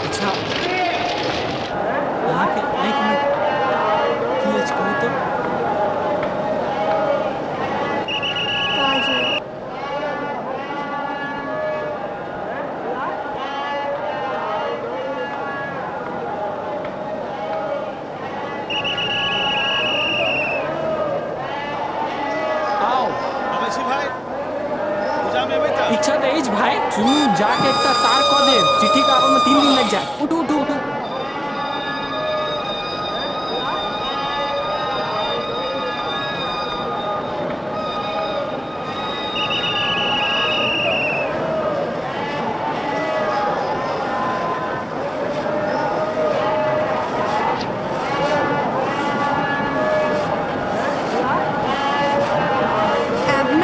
अच्छा, अहाँके आँखिमे की अछि कहू तऽ? काजल। आओ अबै छी भाई, पूजामे एबै तऽ? इच्छा तऽ अछि भाई, सुनू जाके एकटा तार कऽ देब, चिट्ठी के आबऽमे 3 दिन लग जायत। उठू उठू उठू।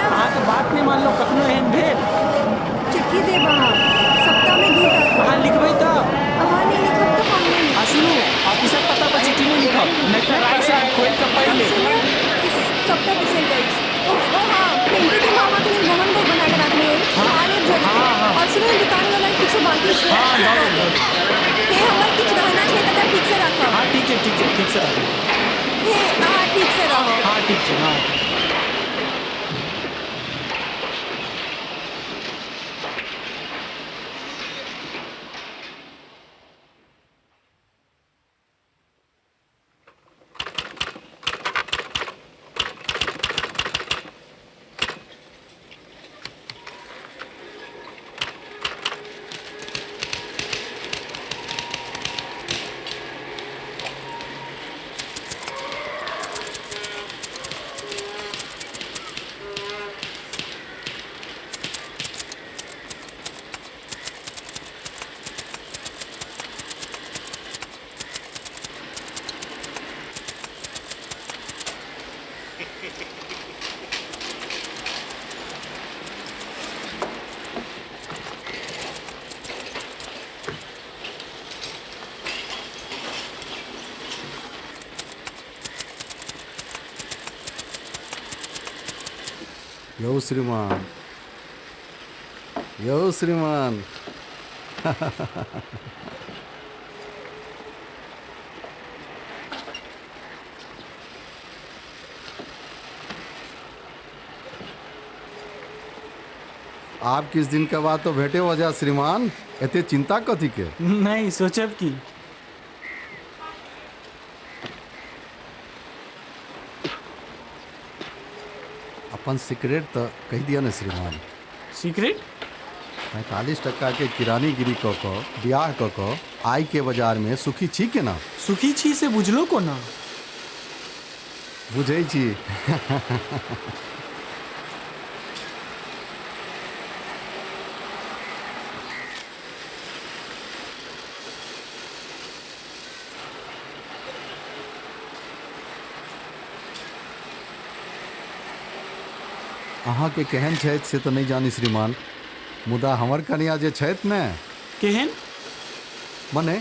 अहाँके बात नहि मानलहुँ, कखनो एहन भेल? चिट्ठी देब अहाँ, सप्ताह में 2 टा। अहाँ लिखबै तऽ? अहाँ नहीं लिखब तो हम नहीं लिखब। सुनू, ऑफिसक पता पर चिट्ठी नहीं लिखब, नहीं तो राय से खोल के पढ़ ले। सुनो, इस सप्ताह बिसर गई। ओ हाँ, पिंटू के मामा के लिए मोहन भोग बना के रखने हैं। आलू जरूर। और सुनो, दुकान वाला कुछ बाकी है। हाँ, दो। हे हमर कुछ गहना छै तकर ठीक से रखब। हाँ ठीक है, ठीक से रखो। हे अहाँ ठीक से रहो। हाँ ठीक है, हाँ। यो श्रीमान, यो श्रीमान। आप किस दिन के बाद तो भेटे वजह श्रीमान, एते चिंता कथी के? नहीं सोचब की। अपन सीक्रेट तो कह दिया ना श्रीमान। सीक्रेट? 45% के किरानी गिरी को ब्याह को आई के बाजार में सुखी छी के ना? सुखी छी से बुझलो को ना? बुझे छी। अहाँ के केहन छथि से तो नहीं जानी श्रीमान, मुदा हमर कन्या जे छथि ने। केहन? मने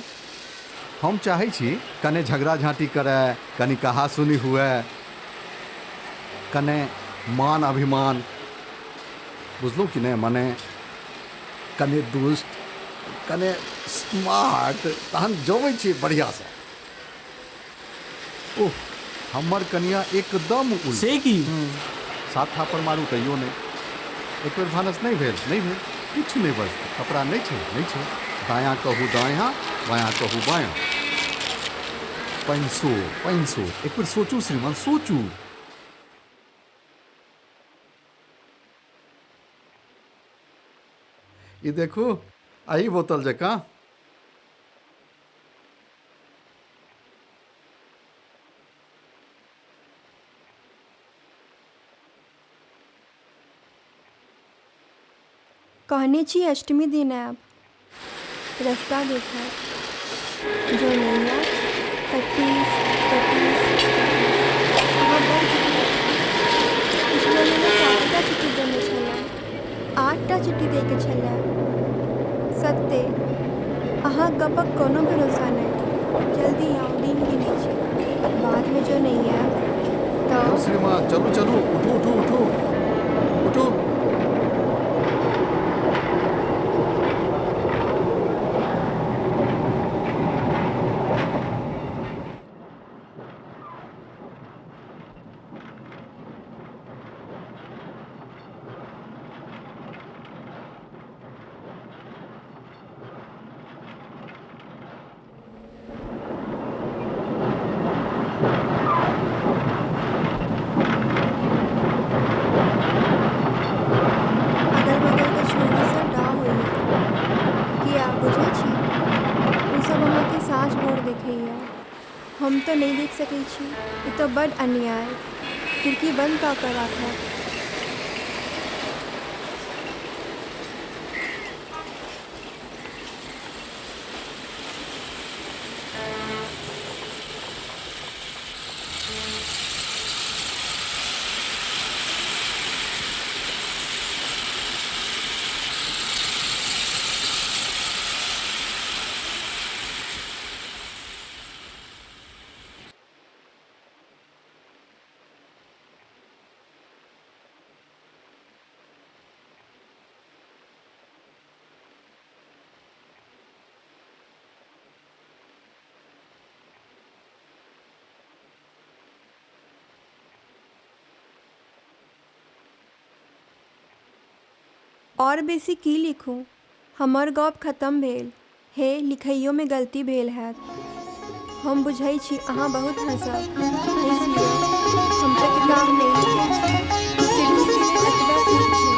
हम चाहे छी कने झगड़ा झाँटी करे, कनी कहा सुनी हुए, कने मान अभिमान, बुझलू कि नहीं? मने कने दुष्ट, कने स्मार्ट, तहन जोबै छी बढ़िया से। ओह, हमर कन्या एकदम उल्ट। से की? 7 थापर मारू तैयो नहीं। एक बेर भानस नहीं भेल, नहीं भेल, किछु नहीं बचतै, कपड़ा नहीं छै, नहीं छै। दायाँ कहू दायाँ, बायाँ कहू बायाँ। 500 एक बेर सोचू श्रीमान, सोचू। ये देखो आई बोतल जकाँ। कहने छी अष्टमी दिन आब, रास्ता देखा जो नहीं है कटीस अहाँ बड़ चिट्ठी पिछले महीने 7टा चिट्ठी देने छलै, 8टा चिट्ठी दे के छलै। सत्य अहाँ गपक कोनो भरोसा नहीं। जल्दी आओ, दिन गिने छी। बाद में जो नहीं है तो श्रीमान चलो चलो, उठो उठो उठो उठो। हम तो नहीं देख सकै छी, ई तो बड़ अन्याय। खिड़की बंद का कर राखा। और बेसी की लिखूँ? हमर गप खत्म भेल। हे लिखइयो में गलती भेल हैत। हम बुझै छी अहाँ बहुत हँसब, हँसि लिअ। हम तऽ किताब नहीं लिखै छी। चिट्ठी के एतबा ठीक छै।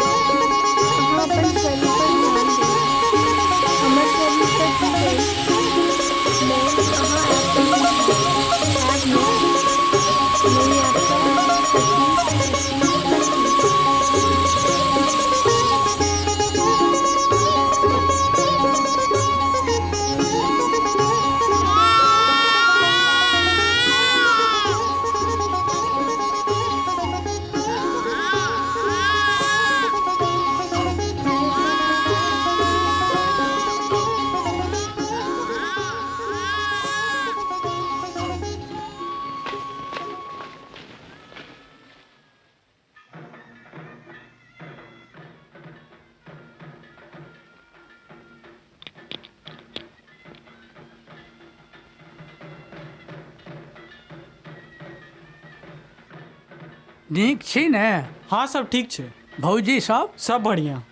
अहाँ अपन शरीर पर ध्यान दियौ। हमर शरीर तऽ ठीक अछि। मोन अहाँ आयब तऽ ठीक हैत। आयब नहि आयब तऽ 31। नीक छी ने? हाँ सब ठीक छै। भौजी सब सब बढ़िया।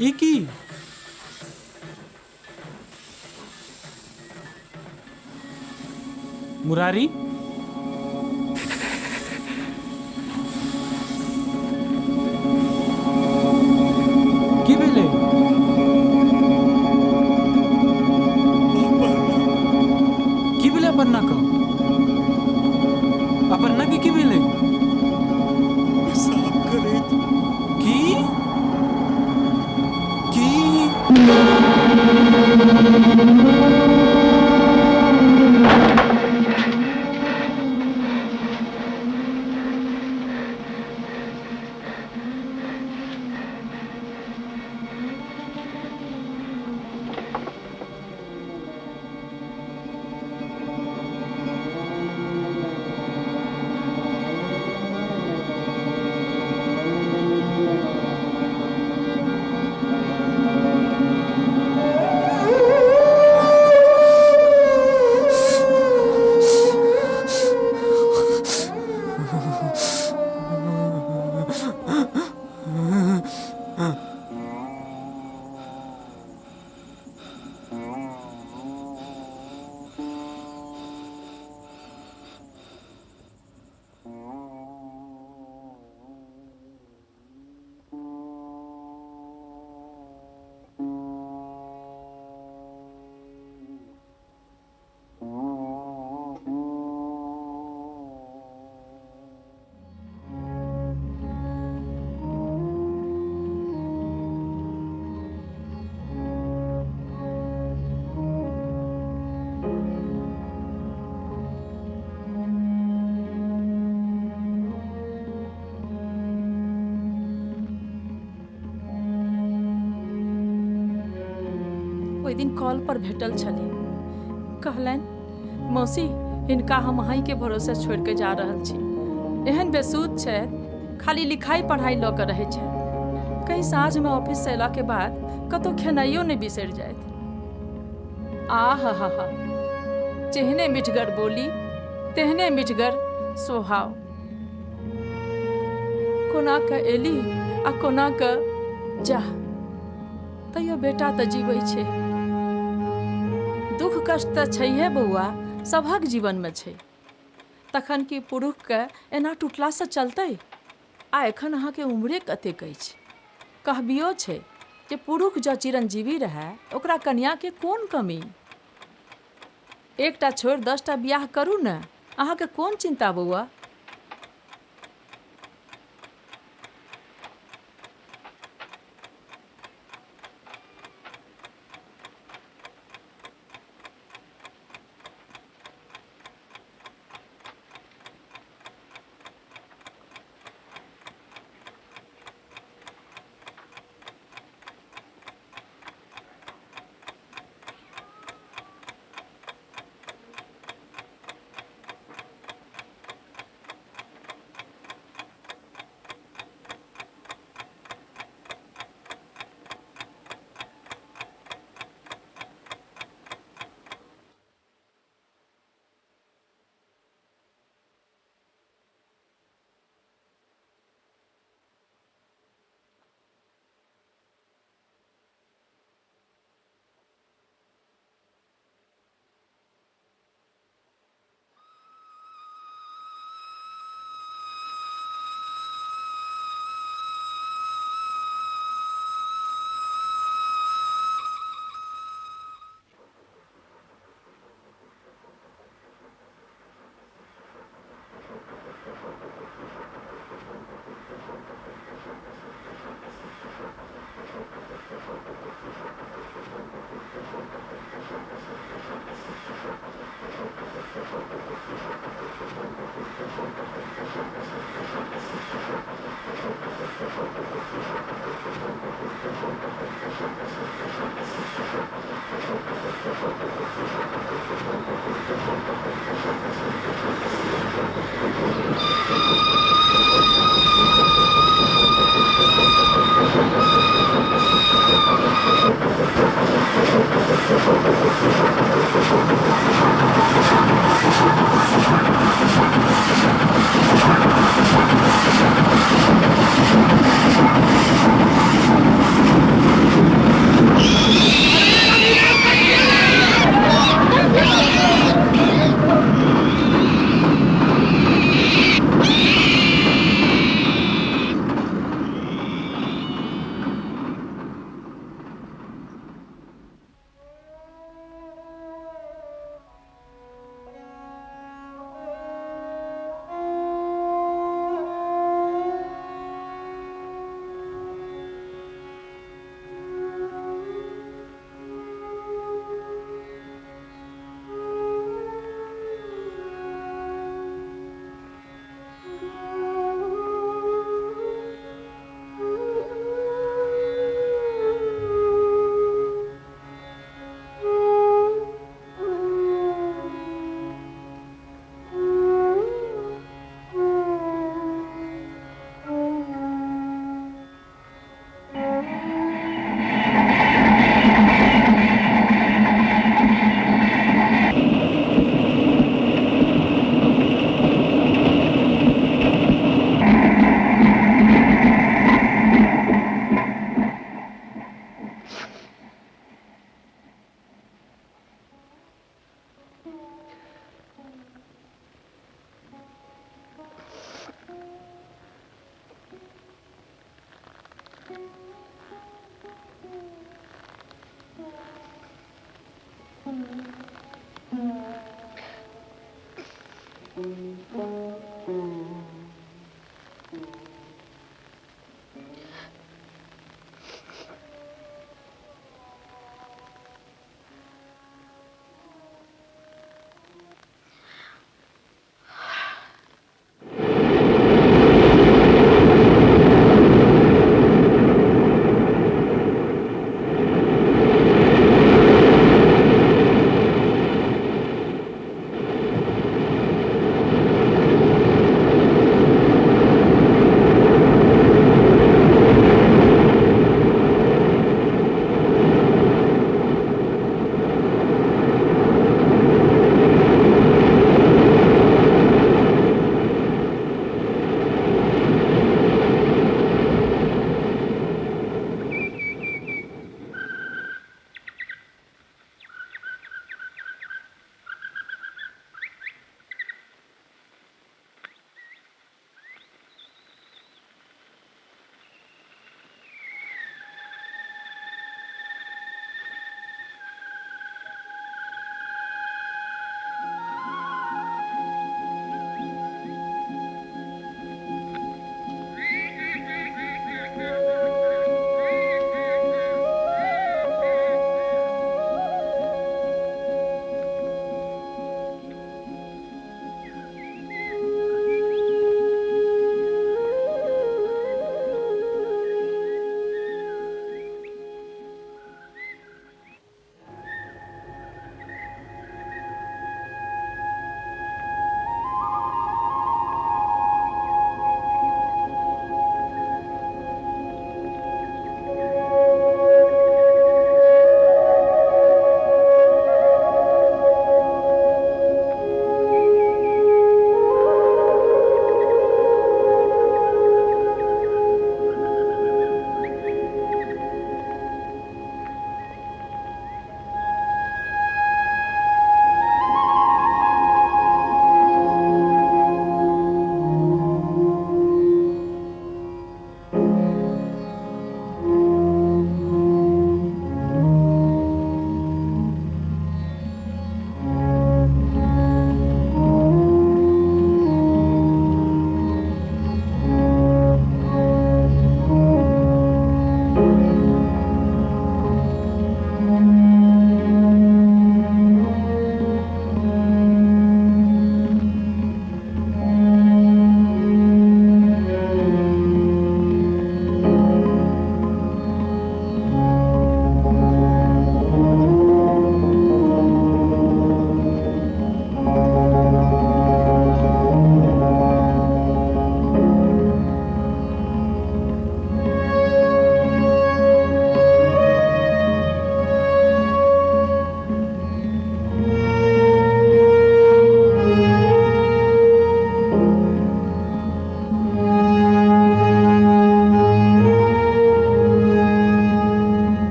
ई की मुरारी की भेलै? की भेलै अपर्णा के? अपर्णा के की भेलै? पेशाब करैत की ओहि दिन कॉल पर भेटल छली, कहलनि मौसी हिनका हम अहीं के भरोसे छोड़ के जा रहल छी। एहन बेसूध छै, खाली लिखाई पढ़ाई लऽ कऽ रहै छै। कहीं साँझ में ऑफिस से अयला के बाद कतौ खेनाइयो नहि बिसरि जाइत। हा जेहने मिठगर बोली तेहने मिठगर स्वभाव। कोना कऽ एली आ कोना कऽ जा, तैयो बेटा तऽ जीवै छै। दुख कष्ट तऽ छैहे बौआ, सभक जीवन में छै। तखन कि पुरुष के एना टूटला से चलतै? आ एखन अहाँके उम्रे कतेक अछि? कहबियो छै जे पुरुष जँ चिरंजीवी रहै ओकरा कन्या के कोन कमी? एकटा छोड़ि 10टा बियाह करू ने, अहाँके कोन चिंता बौआ?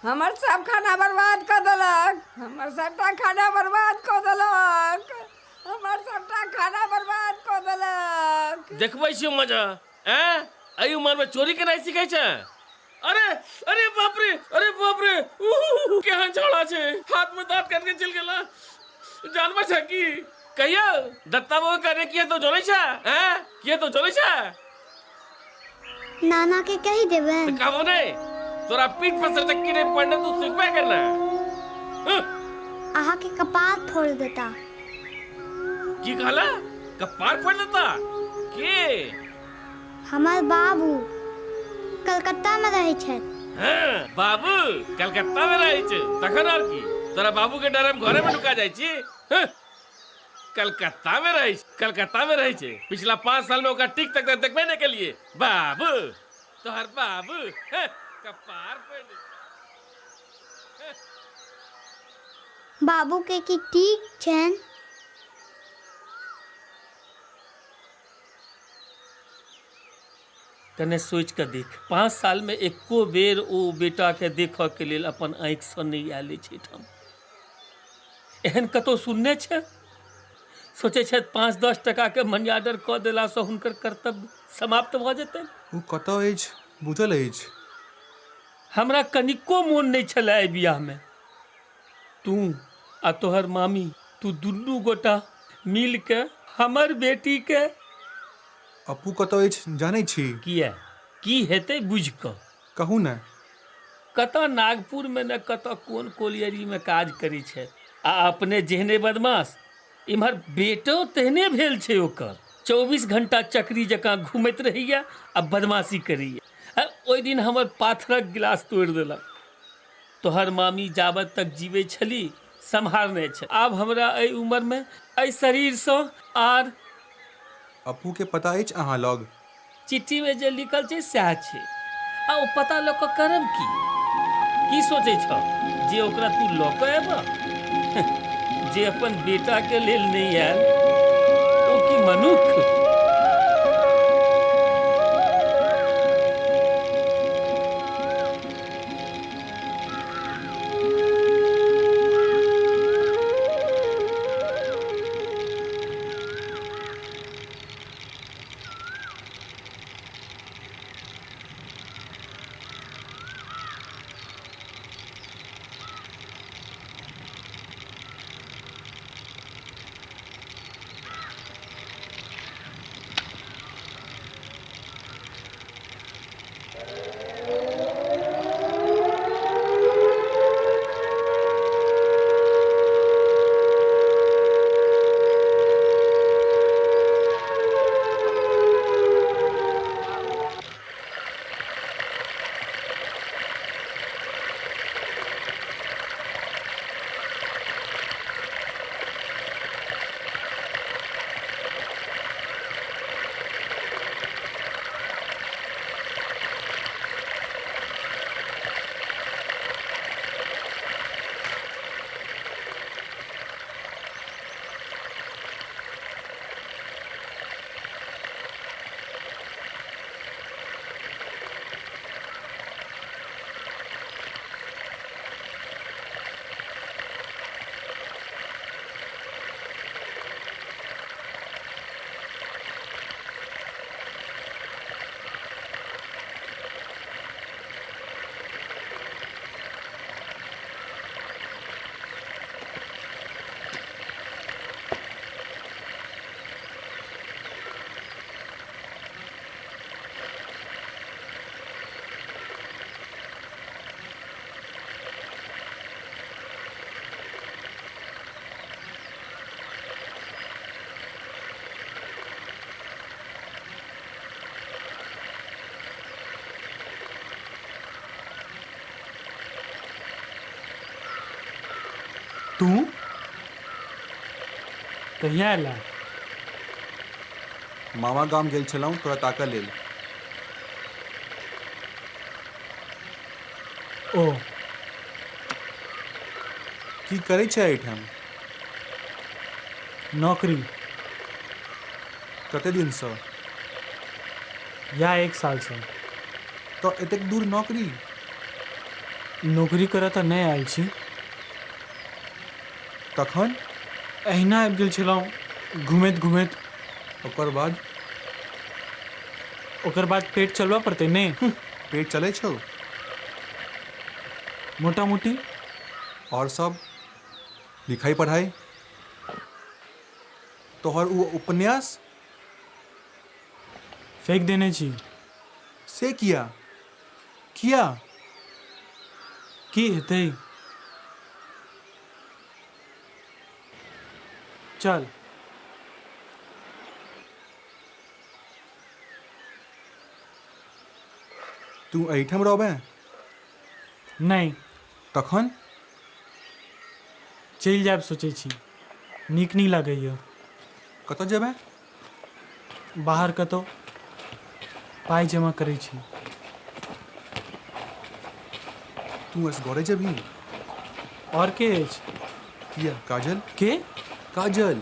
हमर सब खाना बर्बाद कर देलक, हमर सबटा खाना बर्बाद कर देलक, हमर सबटा खाना बर्बाद कर देलक। देखबै छियो मजा एहि उम्र में चोरी के नहीं सीखे छै। अरे अरे बाप रे, अरे बाप रे, केहन झोला छै, हाथ में दांत करके चल गेला। जानवर छै की कहियो दत्ता बाबू करे किए तो जोनै छै किए तो जोनै छै। नाना के कही देबे कहबो नहीं, तोरा पीठ पर से चक्की नहीं पड़ने तू सीखबे करना। आहा के कपार फोड़ देता। की कहला? कपार फोड़ देता? के? हमार बाबू कलकत्ता में रहे छै। हाँ, बाबू कलकत्ता में रहे छै तखन और की? तोरा बाबू के डर हम घरे में नुका जाइ छी। कलकत्ता में रहे, कलकत्ता में रहे छै। पिछला 5 साल में ओका टिक तक देखबे नहीं के लिए बाबू तोहर बाबू कपार फोड़ दे। बाबू के की ठीक छन। तने सोच के देख, 5 साल में एको बेर ओ बेटा के देख के लेल अपन आँख से नहीं आले छै ठाम। एहन कतो सुनने छै? सोचे छै 5-10 टका के मनी ऑर्डर क देला से हुनकर कर्तव्य समाप्त भ जेतै। ओ कतऽ अछि बुझल अछि? हमरा कनिको मोन नहीं छला ए बियाह में। तू आ तोहर मामी तू दुनू गोटा मिल के हमर बेटी के अपू कतऽ अछि जानै छी? किया की हेतै बुझ क कहू ने। कतऽ नागपुर में न कतऽ कोन कोलियरी में काज करी छै। आ अपने जेहने बदमाश इम्हर बेटो तेहने भेल छै ओकर। 24 घंटा चक्री जकाँ घूमैत रहैया आ बदमाशी करैया। ओहि दिन हमर पाथरक गिलास तोड़ि देलक। तोहर मामी जाबत तक जीवे छली सम्हारने छै। आब हमरा एहि उम्र में एहि शरीर से आर अपू के पता अछि अहाँ लग? चिट्ठी में जे लिखल छै सएह छै। आ ओ पता लऽ कऽ करब की सोचै छ जे ओकरा तू लऽ कऽ एबह? जे अपन बेटा के लेल नहीं आयल ओ की मनुख। तू कहिया अयला? मामा गाम गेल छलहुँ तोरा ताकऽ लेल। ओ की करै छै एहिठाम? नौकरी। कते दिनसँ? या 1 साल से। तो एतेक दूर नौकरी? नौकरी करऽ तऽ नहि आयल छी। तखन अहिना आबि गेल छलहुँ घुमैत घुमैत। ओकर बाद पेट चलबऽ पड़तै ने। पेट चलै छौ? मोटा मोटी। और सब लिखाई पढ़ाई? तोहर वो उपन्यास फेंक देने छी। से किया की हेतै? चल तू एहिठाम रहबे? नहीं। तखन चलि जायब सोचै छी, नीक नहीं लगैए। कतऽ जेबै? बाहर कतौ पाई जमा करै छी। तू असगरे जेबही? और के अछि? किया काजल? के? काजल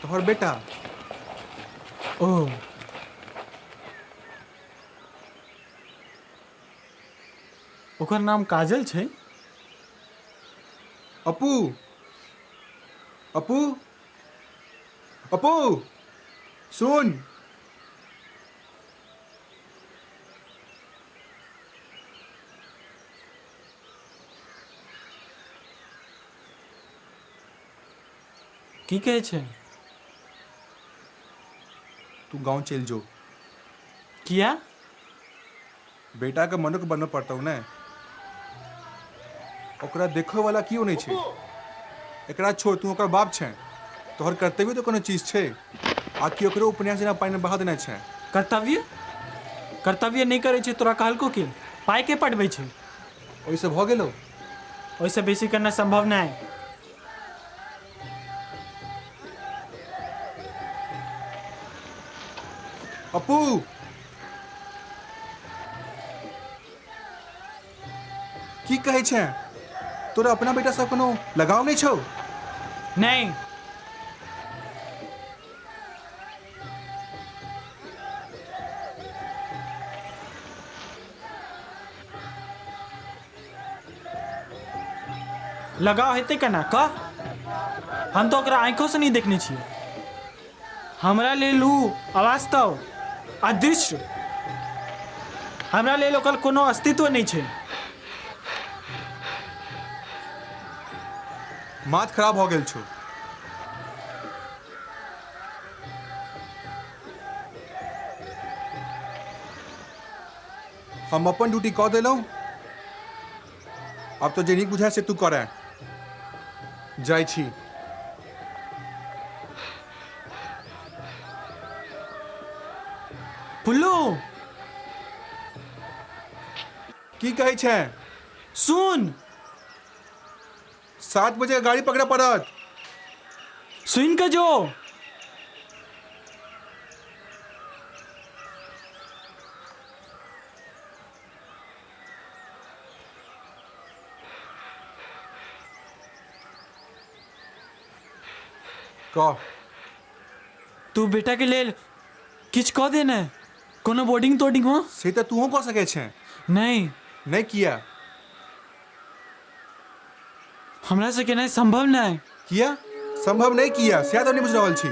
तोहर बेटा। ओह, ओकर नाम काजल छै? अपू अपू अपू सुन। की कहै छै? तू गांव चल जो। किया? बेटा के मनुख बनना पड़ता हूँ ने। ओकरा देखो वाला क्यों नहीं छे? एकरा छोड़, तू ओकर बाप छे। तोहर कर्तव्य तो कोनो चीज छे। आकि ओकरो उपन्यास जेना पानी में बहा देना छे। कर्तव्य नहीं करे छे तोरा कहलको के? पाई के पटबै छे? ओइसे भ गेलो? ओइसे बेसी करना संभव नहीं। अपू की कहे छे? तोरा अपना बेटा से कोनो लगाव नहीं छौ? नहीं। लगाव हेतै केना? कह। हम तो ओकरा आंखों से नहीं देखने छियै। हमरा लेल उ अवास्तव, अदृश्य, हमरा लेल ओकर कोनो अस्तित्व नहीं छै। माथ खराब हो गेल छौ। हम अपन ड्यूटी कऽ देलहुँ। अब तो जे नीक बुझाय से तू करे। जाइ छी। पुल्लू की कहै छे? सुन। 7 बजे गाड़ी पकड़े पड़त। सुन के जो। कह। तू बेटा के लेल किछ कह देने? कोनो बोर्डिंग तोडिंग हो? से तो तू कह सके छे। नहीं किया। हमरा से केनाइ संभव नहीं। किया संभव नहीं किया? शायद नहीं बुझ रहल छी।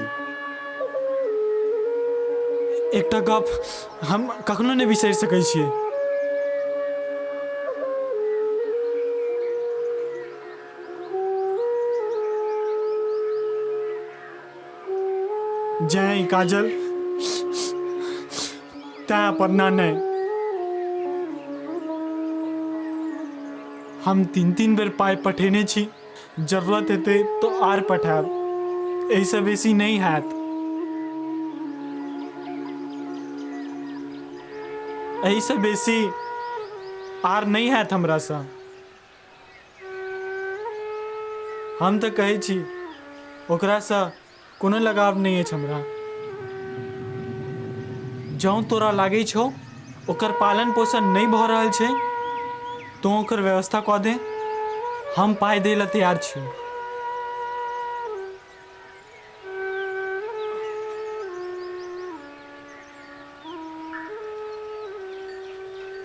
एकटा गप हम कखनो नहीं बिसरि सकै छियै। जय काजल तैं पढ़ना नहीं। हम 3 बेर पाई पठेने छी। जरूरत हेतै तो आर पठायब। एहिसँ बेसी नहीं हैत। एहिसँ बेसी आर नहीं हैत हमरासँ। हम तऽ कहै छी ओकरासँ कोनो लगाव नहीं अछि हमरा। जौं तोरा लागै छौ ओकर पालन पोषण नहीं भऽ रहल छै तो ओकर व्यवस्था कऽ दे। हम पाई दै ला तैयार छी।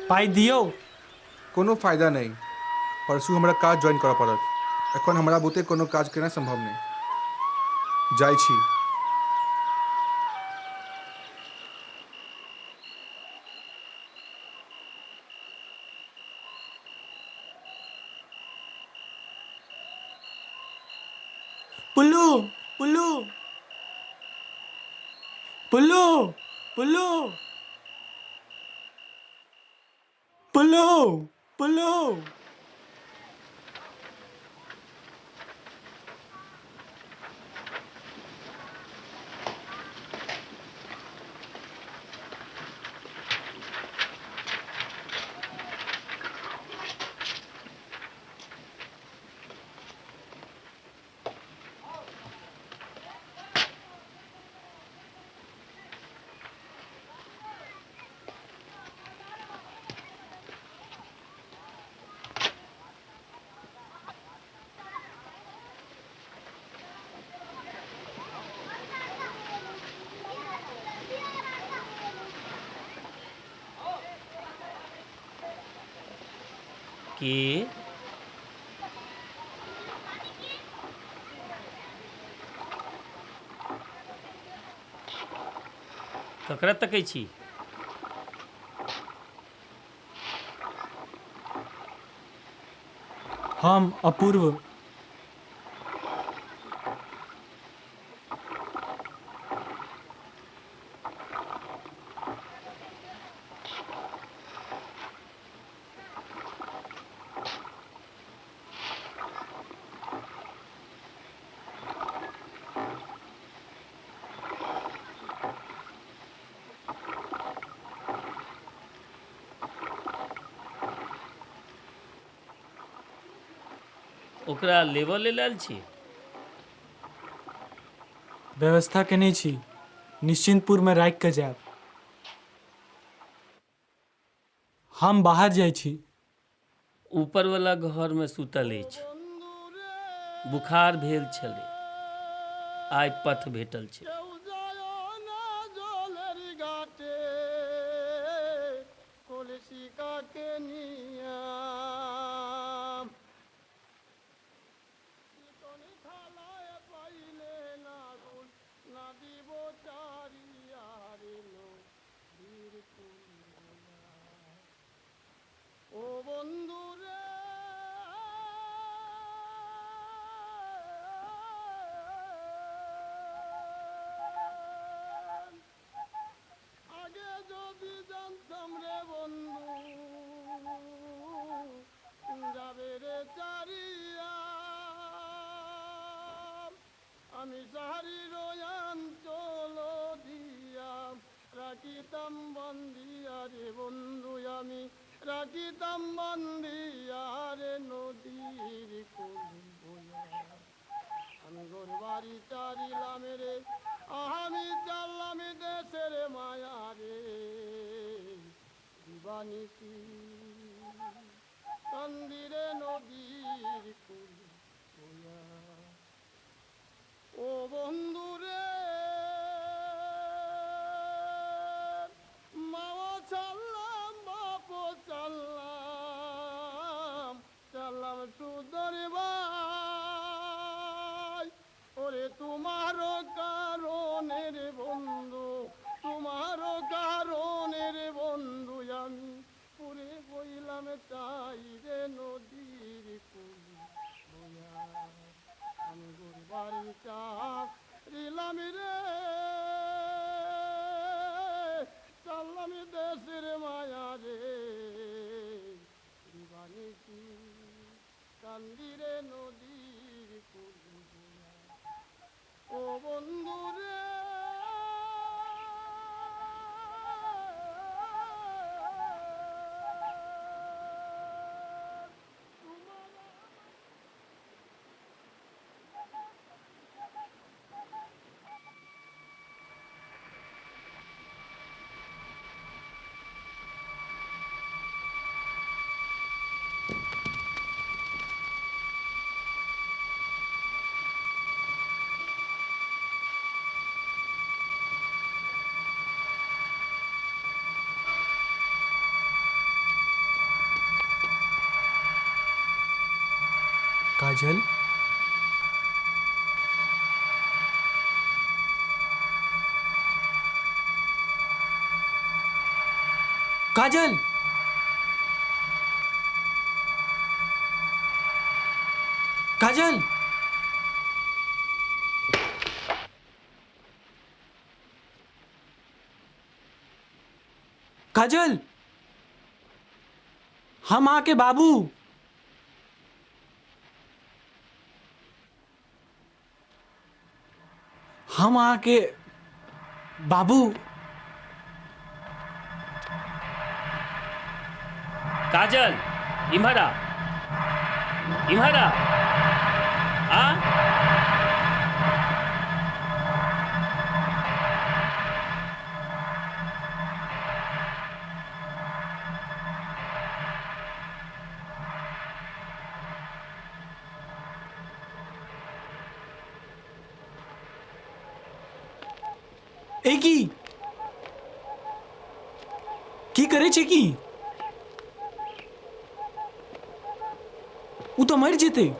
पाई दियौ कोनो फायदा नहीं। परसू हमरा काज ज्वाइन करऽ पड़त। एखन हमरा बुते कोनो काज केना संभव नहीं। जाइ छी। पुल्लू पुल्लू पुल्लू पुल्लू पुल्लू पुल्लू के ककरा तकै छी? हम अपूर्व। ओकरा लेवल ले लायल छी? व्यवस्था केने छी, निश्चिंतपुर में राखि के जायब। हम बाहर जाइ छी। ऊपर वाला घर में सुतल अछि। बुखार भेल छलै, आइ पथ भेटल छै। আমি সাহারি রয়ান চলো দিয়া রাখিতাম বন্দিয়া রে বন্ধু আমি রাখিতাম বন্দিয়া রে নদীর কোলে আমি গোর বাড়ি চারিলাম রে আমি চাললাম দেশের মায়া রে দিবানিসি কান্দিরে নদীর কোলে ও বন্ধুরে মাও চাললাম বাপ চাললাম চাললাম সুদর ভাই ওরে তোমার কারণের বন্ধু তোমার কারণের বন্ধু আমি পুরে বইলাম তাই রে নদীর কুলে আমি গুরবারি চাপ রিলাম রে চাললাম দেশের মায়া রে দিবানিসি কান্দিরে নদীর কুলে ও বন্ধু রে काजल, काजल, काजल, काजल, हम आके बाबू। हम आके बाबू। काजल, इम्हरा इम्हरा आ। की करे छे की? उ तो मर जेते।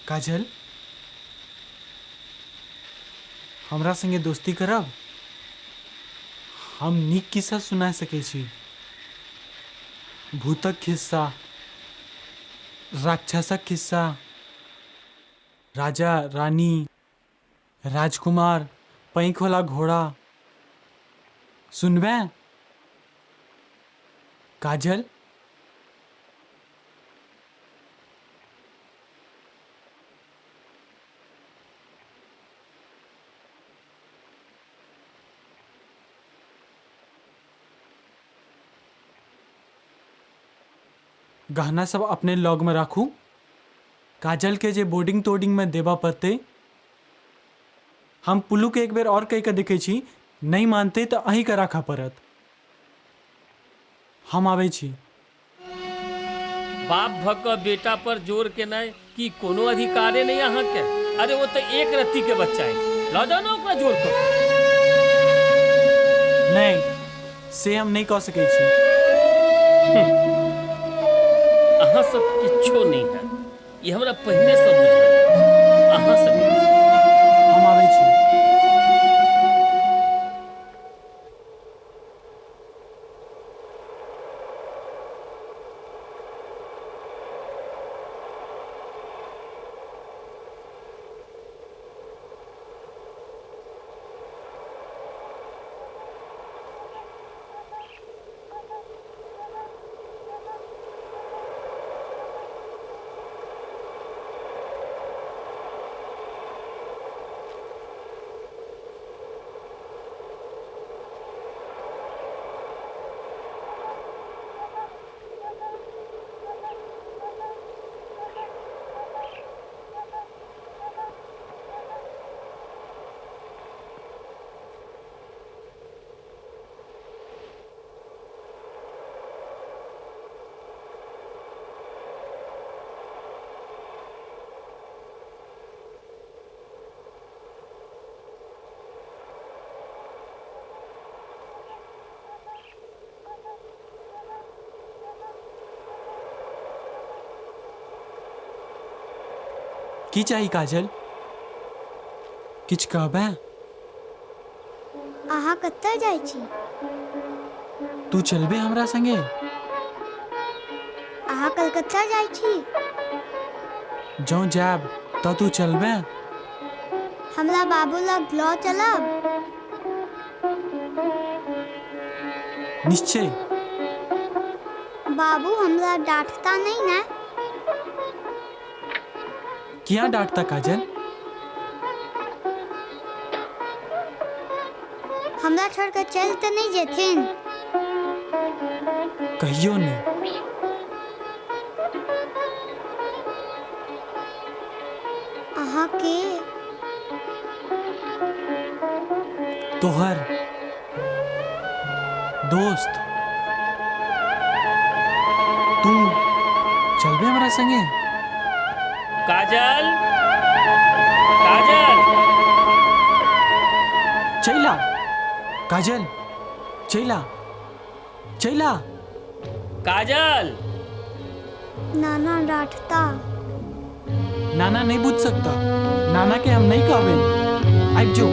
काजल, हमरा संगे दोस्ती करब? हम नीक किस्सा सुना सकै छी। भूतक खिस्सा, राक्षसक खिस्सा, राजा रानी, राजकुमार, पैंख वाला घोड़ा। सुनबे? काजल, गहना सब अपने लॉग में राखू। काजल के जे बोर्डिंग तोर्डिंग में देबा पड़ते। हम पुल्लू के एक बेर और कह के देखे छी, नहीं मानते तो अहीं के राखा पड़त। हम आवे छी। बाप भक बेटा पर जोर के नहीं कि कोनो अधिकारे नहीं अहाँ के। अरे वो तो एक रत्ती के बच्चा है, ला जाओ ना ओकरा जोर कर। नहीं, से हम नहीं कह सके छी। अहाँ सब किच्छो नहीं है, ये हमरा पहले से बुझल। अहाँ सब हम आवे छी। की चाही काजल? किछ कहबे? अहाँ कतऽ जाइ छी? तू चलबे हमरा संगे? अहाँ कलकत्ता जाइ छी? जौं जाब त तू चलबे? हमरा बाबू लग लऽ चलब? निश्चय। बाबू हमरा डांटता नहीं ना? किया डांटता काजल? हमरा छोड़ कर चल तो नहीं जेथिन? कहियो नहीं। अहाँ के तोहर दोस्त। तू चलबे हमरा संगे? काजल, काजल, चैला, काजल, चैला, चैला। काजल। नाना डांटता। नाना नहीं बुझ सकता। नाना के हम नहीं कहबे। आइब जो।